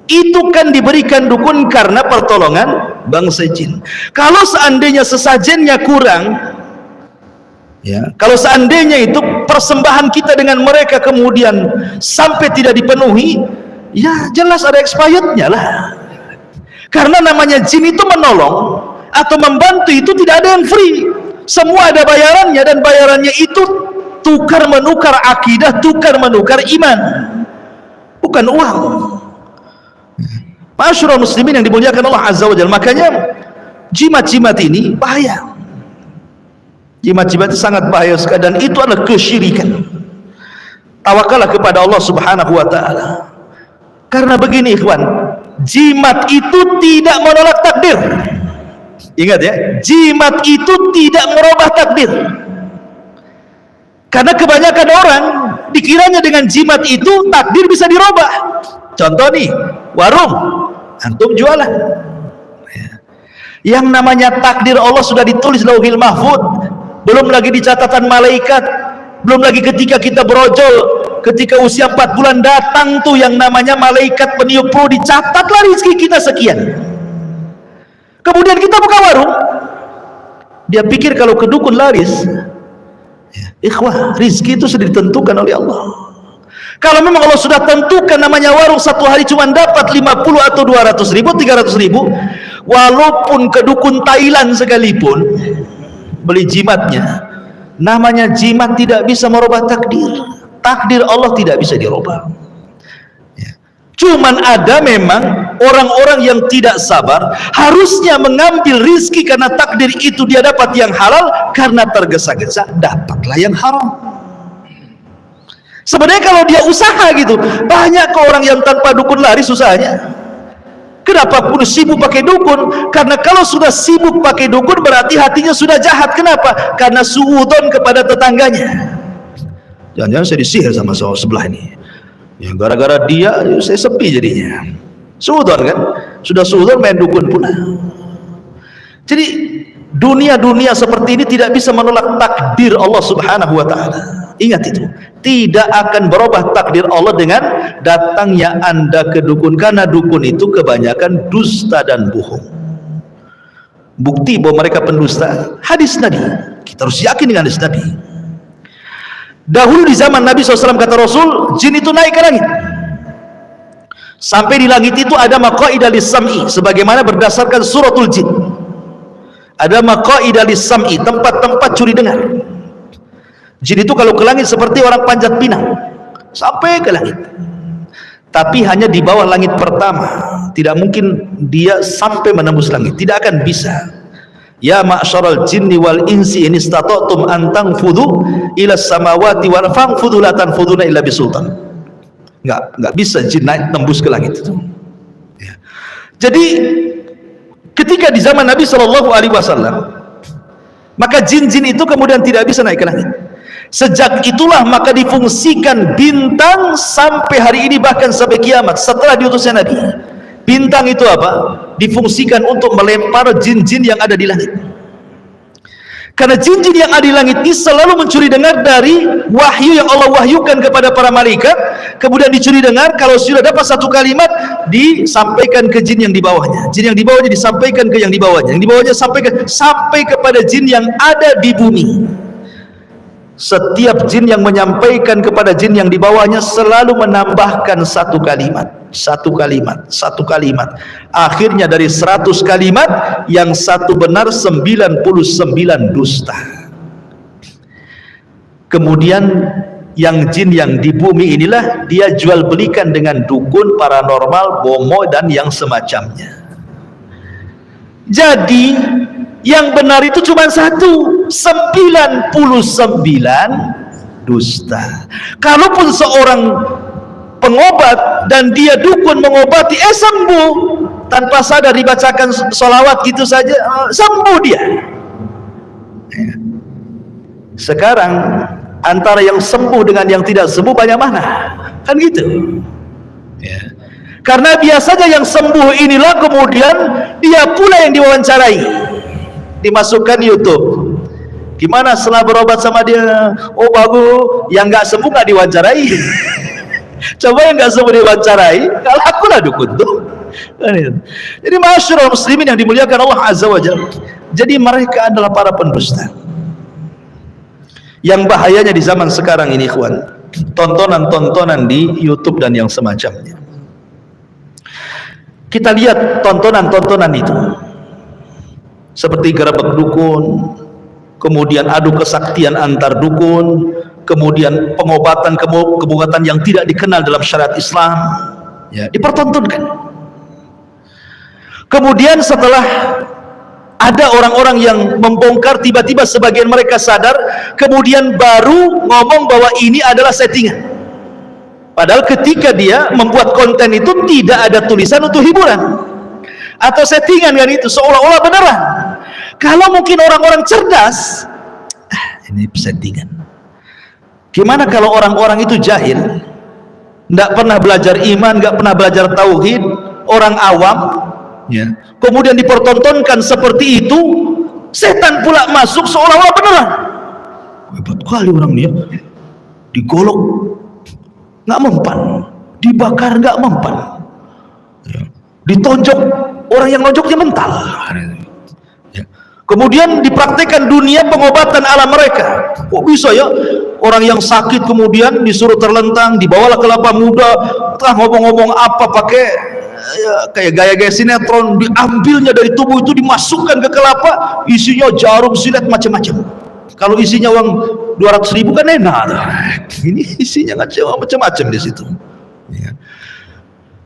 itu kan diberikan dukun karena pertolongan bangsa jin. Kalau seandainya sesajennya kurang ya, kalau seandainya itu persembahan kita dengan mereka kemudian sampai tidak dipenuhi, ya jelas ada expirednya lah. Karena namanya jin itu menolong atau membantu itu tidak ada yang free, semua ada bayarannya, dan bayarannya itu tukar menukar akidah, tukar menukar iman, bukan uang. Masyarul muslimin yang dimuliakan Allah azza wa jalla, makanya jimat-jimat ini bahaya. Jimat-jimat itu sangat bahaya sekali, dan itu adalah kesyirikan. Tawakallah kepada Allah subhanahu wa ta'ala. Karena begini ikhwan, jimat itu tidak menolak takdir. Ingat ya, jimat itu tidak merubah takdir. Karena kebanyakan orang dikiranya dengan jimat itu takdir bisa dirubah. Contoh nih, warung, antum jualan, yang namanya takdir Allah sudah ditulis lauhil mahfud, belum lagi di catatan malaikat, belum lagi ketika kita berojol, ketika usia 4 bulan datang tuh yang namanya malaikat peniup ruh, dicatatlah rezeki kita sekian. Kemudian kita buka warung, dia pikir kalau ke dukun laris ya, ikhwah, rezeki itu sudah ditentukan oleh Allah. Kalau memang Allah sudah tentukan namanya warung satu hari cuma dapat 50 atau 200 ribu, 300 ribu, walaupun ke dukun Thailand sekalipun beli jimatnya, namanya jimat tidak bisa merubah takdir. Takdir Allah tidak bisa dirubah ya. Cuman ada memang orang-orang yang tidak sabar, harusnya mengambil rizki karena takdir itu dia dapat yang halal, karena tergesa-gesa dapatlah yang haram. Sebenarnya kalau dia usaha gitu, banyak ke orang yang tanpa dukun laris usahanya. Kenapa pun sibuk pakai dukun? Karena kalau sudah sibuk pakai dukun berarti hatinya sudah jahat. Kenapa? Karena suudon kepada tetangganya. Jangan-jangan saya disihir sama sebelah ini ya, gara-gara dia saya sepi jadinya. Suudon kan? Sudah suudon main dukun pula. Jadi dunia-dunia seperti ini tidak bisa menolak takdir Allah subhanahu wa ta'ala. Ingat itu, tidak akan berubah takdir Allah dengan datangnya anda ke dukun, karena dukun itu kebanyakan dusta dan bohong. Bukti bahwa mereka pendusta, hadis Nabi. Kita harus yakin dengan hadis Nabi. Dahulu di zaman Nabi SAW, kata Rasul, jin itu naik ke langit. Sampai di langit itu ada maqaidah lis-sam'i, sebagaimana berdasarkan suratul jin. Ada maqaidah lis-sam'i, tempat-tempat curi dengar. Jin itu kalau ke langit seperti orang panjat pinang, sampai ke langit. Tapi hanya di bawah langit pertama, tidak mungkin dia sampai menembus langit, tidak akan bisa. Ya ma'syaral jinni wal insi in istata'tum an tanfudhu ila samawati wal fanfudhu la tanfudhuna illa bisultan. Enggak bisa jin naik tembus ke langit itu. Ya. Jadi ketika di zaman Nabi Shallallahu Alaihi Wasallam, maka jin-jin itu kemudian tidak bisa naik ke langit. Sejak itulah maka difungsikan bintang sampai hari ini, bahkan sampai kiamat setelah diutusnya Nabi. Bintang itu apa? Difungsikan untuk melempar jin-jin yang ada di langit. Karena jin-jin yang ada di langit ini selalu mencuri dengar dari wahyu yang Allah wahyukan kepada para malaikat. Kemudian dicuri dengar, kalau sudah dapat satu kalimat disampaikan ke jin yang di bawahnya. Jin yang di bawahnya disampaikan ke yang di bawahnya. Yang di bawahnya sampai kepada jin yang ada di bumi. Setiap jin yang menyampaikan kepada jin yang di bawahnya selalu menambahkan satu kalimat. Akhirnya dari 100 kalimat yang satu benar, 99 dusta. Kemudian yang jin yang di bumi inilah dia jual belikan dengan dukun, paranormal, bomo dan yang semacamnya. Jadi yang benar itu cuma satu, 99 dusta. Kalaupun seorang pengobat dan dia dukun mengobati, sembuh tanpa sadar, dibacakan sholawat gitu saja, sembuh dia. Sekarang antara yang sembuh dengan yang tidak sembuh banyak mana? Kan gitu ya. Karena biasanya yang sembuh inilah kemudian dia pula yang diwawancarai, dimasukkan YouTube. Gimana setelah berobat sama dia? Oh bagus. Yang nggak sembuh nggak diwawancarai. Coba yang nggak sembuh diwawancarai, kalau akulah dukun tuh. Jadi masyarakat muslimin yang dimuliakan Allah Azza wa Jalla, jadi mereka adalah para pendusta. Yang bahayanya di zaman sekarang ini, ikhwan, tontonan-tontonan di YouTube dan yang semacamnya. Kita lihat tontonan-tontonan itu seperti gerebek dukun, kemudian adu kesaktian antar dukun, kemudian pengobatan yang tidak dikenal dalam syariat Islam, ya, dipertontonkan. Kemudian setelah ada orang-orang yang membongkar, tiba-tiba sebagian mereka sadar, kemudian baru ngomong bahwa ini adalah settingan. Padahal ketika dia membuat konten itu tidak ada tulisan untuk hiburan atau settingan, kan itu seolah-olah beneran. Kalau mungkin orang-orang cerdas, ini settingan. Gimana kalau orang-orang itu jahil, tidak pernah belajar iman, nggak pernah belajar tauhid, orang awam, ya, kemudian dipertontonkan seperti itu, setan pula masuk seolah-olah beneran. Hebat kali orang dia, digolok nggak mempan, dibakar nggak mempan, ya, ditonjok, orang yang nonjoknya mental. Ya. Kemudian dipraktikkan dunia pengobatan ala mereka. Kok bisa ya orang yang sakit kemudian disuruh terlentang, dibawalah kelapa muda, entah ngomong-ngomong apa pakai ya, kayak gaya-gaya sinetron, diambilnya dari tubuh itu dimasukkan ke kelapa, isinya jarum, silet, macam-macam. Kalau isinya uang 200.000 kan enak, ini isinya macam-macam di situ. Ya.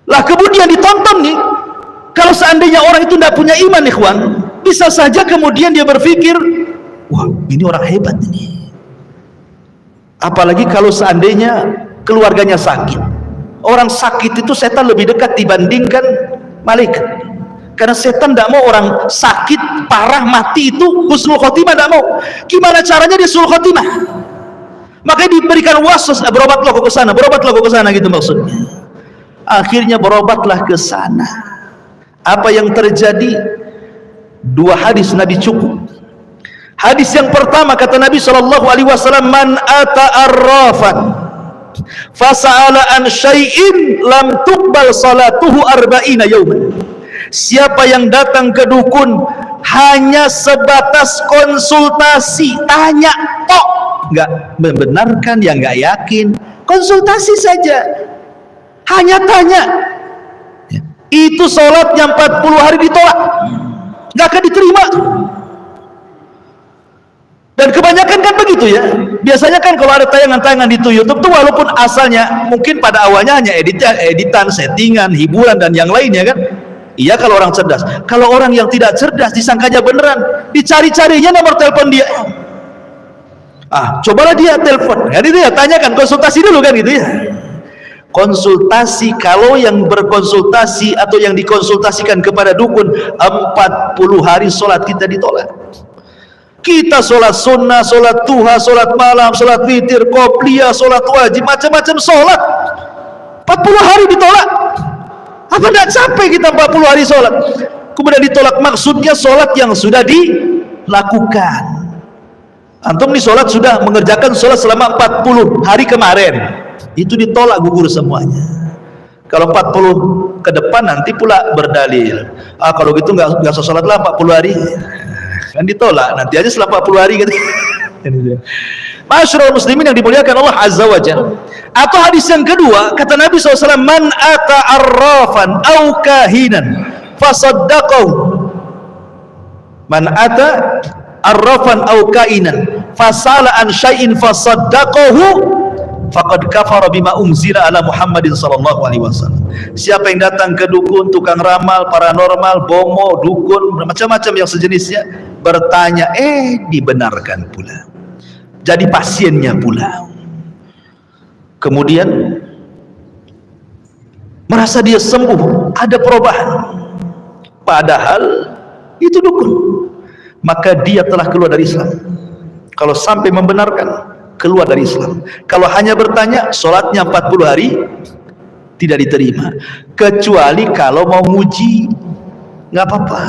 Lah kemudian ditonton nih, kalau seandainya orang itu tidak punya iman, ikhwan, bisa saja kemudian dia berpikir, wah ini orang hebat ini. Apalagi kalau seandainya keluarganya sakit. Orang sakit itu setan lebih dekat dibandingkan malaikat. Karena setan tidak mau orang sakit parah mati itu husnul khotimah, tidak mau. Gimana caranya dia husnul khotimah? Makanya diberikan waswas, berobatlah ke sana, berobatlah ke sana, gitu maksudnya. Akhirnya berobatlah ke sana. Apa yang terjadi? Dua hadis Nabi cukup. Hadis yang pertama kata Nabi SAW, man ata arrafan fasa'ala an syai'in lam tuqbal salatuhu arba'ina yawman. Siapa yang datang ke dukun hanya sebatas konsultasi, tanya tok, nggak membenarkan, ya nggak yakin, konsultasi saja, hanya tanya, itu sholatnya 40 hari ditolak, nggak akan diterima. Dan kebanyakan kan begitu ya. Biasanya kan kalau ada tayangan-tayangan di YouTube tuh, walaupun asalnya mungkin pada awalnya hanya editan, settingan, hiburan dan yang lainnya kan, Iya kalau orang cerdas. Kalau orang yang tidak cerdas disangkanya beneran, dicari-carinya nomor telepon dia. Cobalah dia telepon. Kan itu ya, tanyakan, konsultasi dulu kan gitu ya. Konsultasi, kalau yang berkonsultasi atau yang dikonsultasikan kepada dukun 40 hari sholat kita ditolak. Kita sholat sunnah, sholat duha, sholat malam, sholat witir, qobliyah, sholat wajib, macam-macam sholat 40 hari ditolak. Apa tidak capek kita 40 hari sholat? Kemudian ditolak, maksudnya sholat yang sudah dilakukan. Antum nih sholat sudah mengerjakan sholat selama 40 hari kemarin, itu ditolak, gugur semuanya. Kalau 40 ke depan nanti pula berdalil, kalau gitu nggak usah sholat lah 40 hari, kan ditolak. Nanti aja setelah 40 hari gitu. Masyarul muslimin yang dimuliakan Allah Azza wa Jalla. Atau hadis yang kedua, kata Nabi SAW, man ata arrafan au kahinan fasaddaqahu, man ata arrafan au kainan fasala an syai'in fasaddaqahu faqad kafara bima unzila ala Muhammadin sallallahu alaihi wasallam. Siapa yang datang ke dukun, tukang ramal, paranormal, bomo, dukun, macam-macam yang sejenisnya, bertanya, dibenarkan pula, jadi pasiennya pula, kemudian merasa dia sembuh, ada perubahan, padahal itu dukun, maka dia telah keluar dari Islam. Kalau sampai membenarkan, keluar dari Islam. Kalau hanya bertanya, sholatnya 40 hari tidak diterima. Kecuali kalau mau nguji, nggak apa-apa.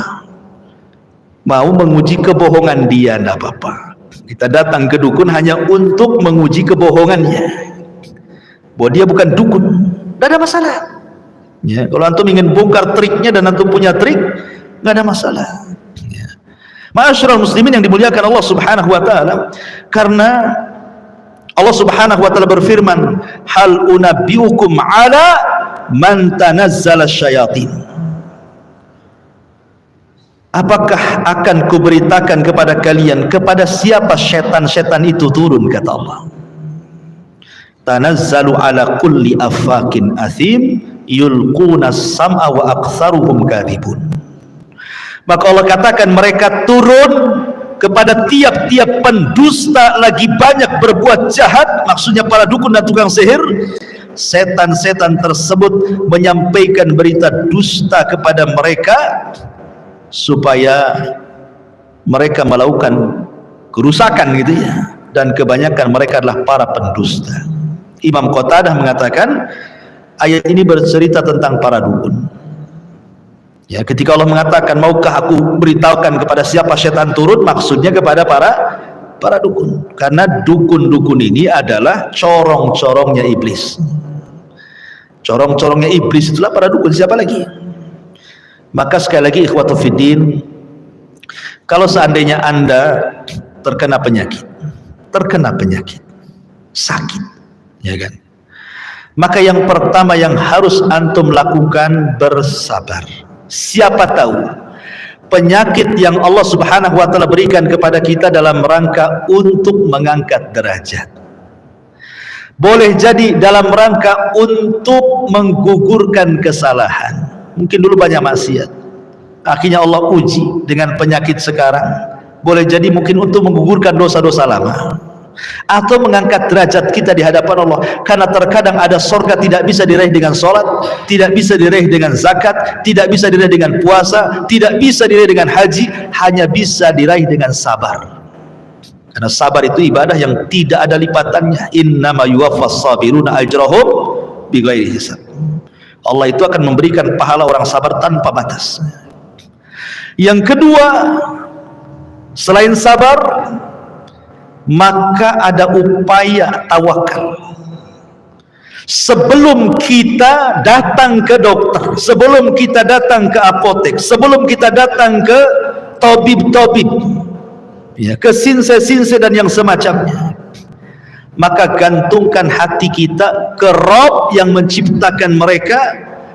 Mau menguji kebohongan dia, nggak apa-apa. Kita datang ke dukun hanya untuk menguji kebohongannya, bahwa dia bukan dukun, nggak ada masalah. Ya, kalau antum ingin bongkar triknya dan antum punya trik, nggak ada masalah. Ma'asyiral muslimin yang dimuliakan Allah Subhanahu wa taala, karena Allah Subhanahu wa taala berfirman, hal unabbiukum ala man tanazzala syayatin. Apakah akan kuberitakan kepada kalian kepada siapa setan-setan itu turun, kata Allah. Tanazzalu ala kulli affakin athim yulquna sam'a wa aktsaruhum kadhibun. Maka Allah katakan mereka turun kepada tiap-tiap pendusta lagi banyak berbuat jahat, maksudnya para dukun dan tukang sihir. Setan-setan tersebut menyampaikan berita dusta kepada mereka supaya mereka melakukan kerusakan gitu ya, dan kebanyakan mereka adalah para pendusta. Imam Qatadah mengatakan ayat ini bercerita tentang para dukun. Ya, ketika Allah mengatakan, maukah aku beritahukan kepada siapa setan turun, maksudnya kepada para dukun, karena dukun-dukun ini adalah corong-corongnya iblis. Corong-corongnya iblis itulah para dukun, siapa lagi? Maka sekali lagi ikhwatu fiddin, kalau seandainya Anda terkena penyakit, sakit, ya kan, maka yang pertama yang harus antum lakukan, bersabar. Siapa tahu penyakit yang Allah Subhanahu wa taala berikan kepada kita dalam rangka untuk mengangkat derajat, boleh jadi dalam rangka untuk menggugurkan kesalahan. Mungkin dulu banyak maksiat, akhirnya Allah uji dengan penyakit sekarang, boleh jadi mungkin untuk menggugurkan dosa-dosa lama, atau mengangkat derajat kita di hadapan Allah. Karena terkadang ada surga tidak bisa diraih dengan sholat, tidak bisa diraih dengan zakat, tidak bisa diraih dengan puasa, tidak bisa diraih dengan haji, hanya bisa diraih dengan sabar. Karena sabar itu ibadah yang tidak ada lipatannya. Innama yuwaffas sabiruna ajrahum bighairi hisab. Allah itu akan memberikan pahala orang sabar tanpa batas. Yang kedua, selain sabar, maka ada upaya tawakal. Sebelum kita datang ke dokter, sebelum kita datang ke apotek, sebelum kita datang ke tabib-tabib, ya, ke sinse-sinse dan yang semacamnya, maka gantungkan hati kita ke Rabb yang menciptakan mereka,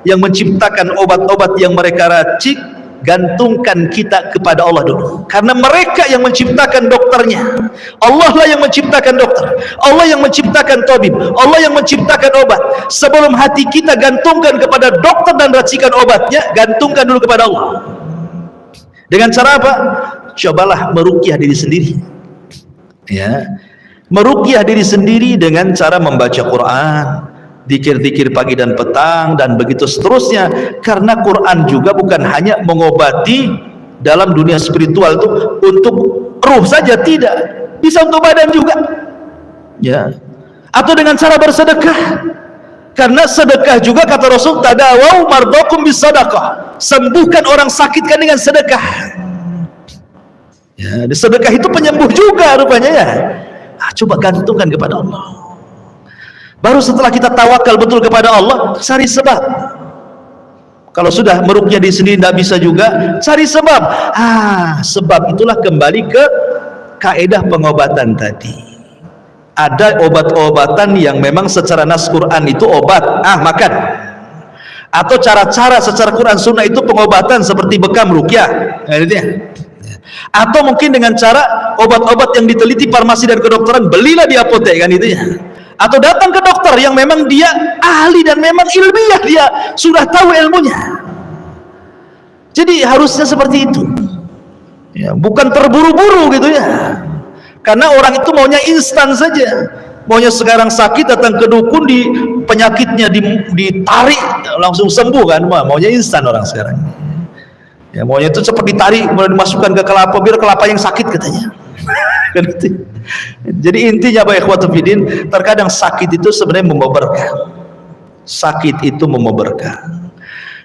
yang menciptakan obat-obat yang mereka racik, gantungkan kita kepada Allah dulu, karena mereka yang menciptakan dokternya. Allah lah yang menciptakan dokter, Allah yang menciptakan tabib, Allah yang menciptakan obat. Sebelum hati kita gantungkan kepada dokter dan racikan obatnya, gantungkan dulu kepada Allah. Dengan cara apa? Cobalah meruqyah diri sendiri, ya, meruqyah diri sendiri dengan cara membaca Quran, zikir-zikir pagi dan petang, dan begitu seterusnya. Karena Quran juga bukan hanya mengobati dalam dunia spiritual itu untuk ruh saja, tidak, bisa untuk badan juga, ya. Atau dengan cara bersedekah, karena sedekah juga kata Rasul, tadawau mardakum bisadaqah, sembuhkan orang sakit kan dengan sedekah, ya. Sedekah itu penyembuh juga rupanya, ya. Coba gantungkan kepada Allah. Baru setelah kita tawakal betul kepada Allah, cari sebab. Kalau sudah meruqyah di sendiri tidak bisa juga, cari sebab. Sebab itulah kembali ke kaedah pengobatan tadi. Ada obat-obatan yang memang secara nas Quran itu obat, makan. Atau cara-cara secara Quran Sunnah itu pengobatan seperti bekam ruqyah. Atau mungkin dengan cara obat-obat yang diteliti farmasi dan kedokteran, belilah di apotek, kan itu ya. Atau datang ke dokter yang memang dia ahli dan memang ilmiah, dia sudah tahu ilmunya. Jadi harusnya seperti itu, ya, bukan terburu-buru gitu ya. Karena orang itu maunya instan saja, maunya sekarang sakit datang ke dukun, di penyakitnya ditarik langsung sembuh, kan, maunya instan orang sekarang, ya. Maunya itu cepat ditarik kemudian dimasukkan ke kelapa biar kelapa yang sakit katanya. Jadi intinya Bapak ikhwatu fiddin, terkadang sakit itu sebenarnya membawa berkah. Sakit itu membawa berkah.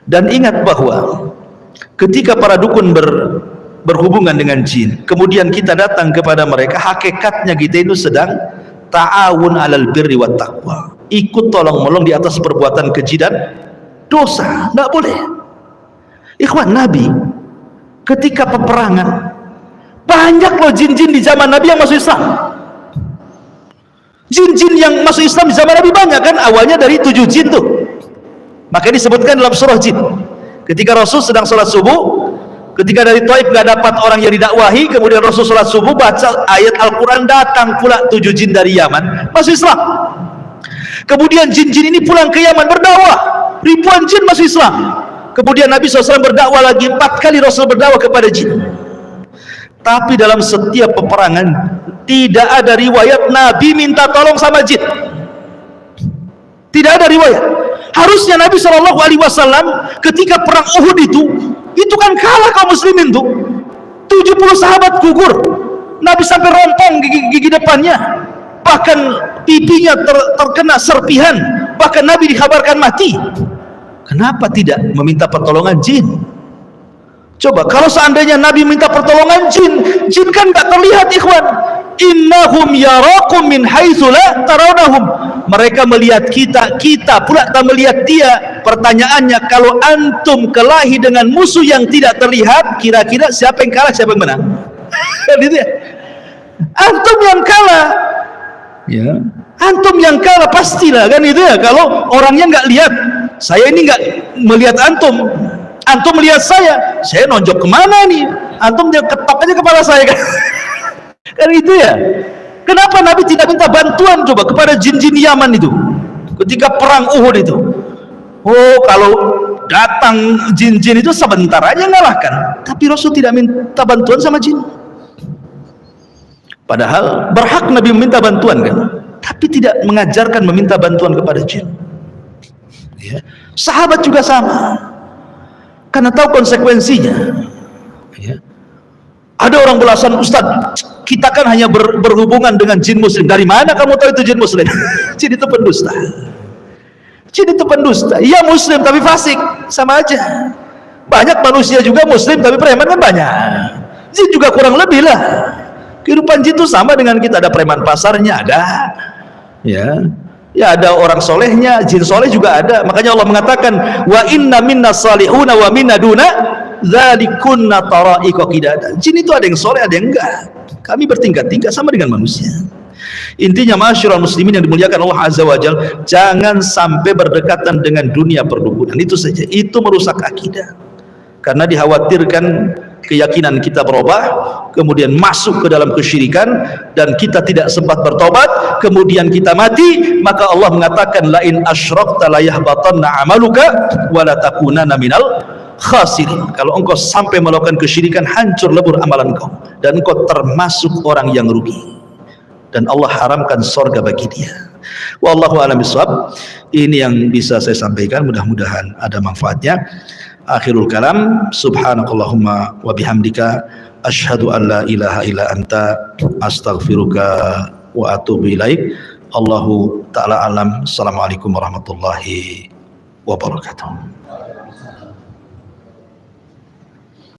Dan ingat bahwa ketika para dukun berhubungan dengan jin, kemudian kita datang kepada mereka, hakikatnya kita itu sedang ta'awun 'alal birri wat taqwa, ikut tolong-menolong di atas perbuatan keji dan dosa. Enggak boleh. Ikhwan, Nabi ketika peperangan, banyak loh jin-jin di zaman Nabi yang masuk Islam. Jin-jin yang masuk Islam di zaman Nabi banyak, kan, awalnya dari 7 jin tuh. Makanya disebutkan dalam surah jin, ketika Rasul sedang sholat subuh, ketika dari Taif gak dapat orang yang didakwahi, kemudian Rasul sholat subuh baca ayat Al-Quran, datang pula 7 jin dari Yaman masuk Islam. Kemudian jin-jin ini pulang ke Yaman berdakwah, ribuan jin masuk Islam. Kemudian Nabi SAW berdakwah lagi, 4 kali Rasul berdakwah kepada jin. Tapi dalam setiap peperangan tidak ada riwayat Nabi minta tolong sama jin. Tidak ada riwayat. Harusnya Nabi SAW ketika perang Uhud itu kan kalah kaum muslimin tuh. 70 sahabat gugur. Nabi sampai rompong gigi depannya. Bahkan pipinya terkena serpihan. Bahkan Nabi dikabarkan mati. Kenapa tidak meminta pertolongan jin? Coba kalau seandainya Nabi minta pertolongan jin, jin kan gak terlihat, ikhwan. Innahum yarakum min haitsu la tarawnahum. Mereka melihat kita, kita pula tak melihat dia. Pertanyaannya, kalau antum kelahi dengan musuh yang tidak terlihat, kira-kira siapa yang kalah, siapa yang menang? Gitu ya. Antum yang kalah, ya. Antum yang kalah pastilah, kan itu ya. Kalau orangnya nggak lihat, saya ini nggak melihat antum, antum melihat saya nonjok kemana nih? Antum dia ketok aja kepala saya, kan? Kan itu ya. Kenapa Nabi tidak minta bantuan coba kepada jin-jin Yaman itu ketika perang Uhud itu? Oh, kalau datang jin-jin itu sebentar aja ngalahkan, tapi Rasul tidak minta bantuan sama jin. Padahal berhak Nabi meminta bantuan, kan? Tapi tidak mengajarkan meminta bantuan kepada jin. Ya. Sahabat juga sama, karena tahu konsekuensinya. Ya. Ada orang belasan, Ustaz, kita kan hanya berhubungan dengan jin muslim. Dari mana kamu tahu itu jin muslim? Jin itu pendusta. Jin itu pendusta. Iya muslim tapi fasik, sama aja. Banyak manusia juga muslim tapi preman, kan banyak. Jin juga kurang lebih lah. Kehidupan jin itu sama dengan kita, ada preman pasarnya, ada. Ya. Ya, ada orang solehnya, jin soleh juga ada. Makanya Allah mengatakan, wa inna minna salihuna wa minna duna dzalikunna tara'iqa qidada. Jin itu ada yang soleh, ada yang enggak. Kami bertingkat-tingkat sama dengan manusia. Intinya masyarul muslimin yang dimuliakan Allah Azza wa Jalla, jangan sampai berdekatan dengan dunia perdukunan. Itu saja, itu merusak akidah. karena dikhawatirkan keyakinan kita berubah, kemudian masuk ke dalam kesyirikan, dan kita tidak sempat bertobat, kemudian kita mati, maka Allah mengatakan lain asyrakta la yahbatanna amaluka wa la takunanna minal khasirin. Kalau engkau sampai melakukan kesyirikan, hancur lebur amalan engkau dan engkau termasuk orang yang rugi, dan Allah haramkan sorga bagi dia. Wallahu a'lam bishawab. Ini yang bisa saya sampaikan, mudah-mudahan ada manfaatnya. Akhirul kalam, subhanakallahumma wa bihamdika asyhadu an la ilaha illa anta astaghfiruka wa atubu ilaik. Allahu ta'ala alam. Assalamualaikum warahmatullahi wabarakatuh.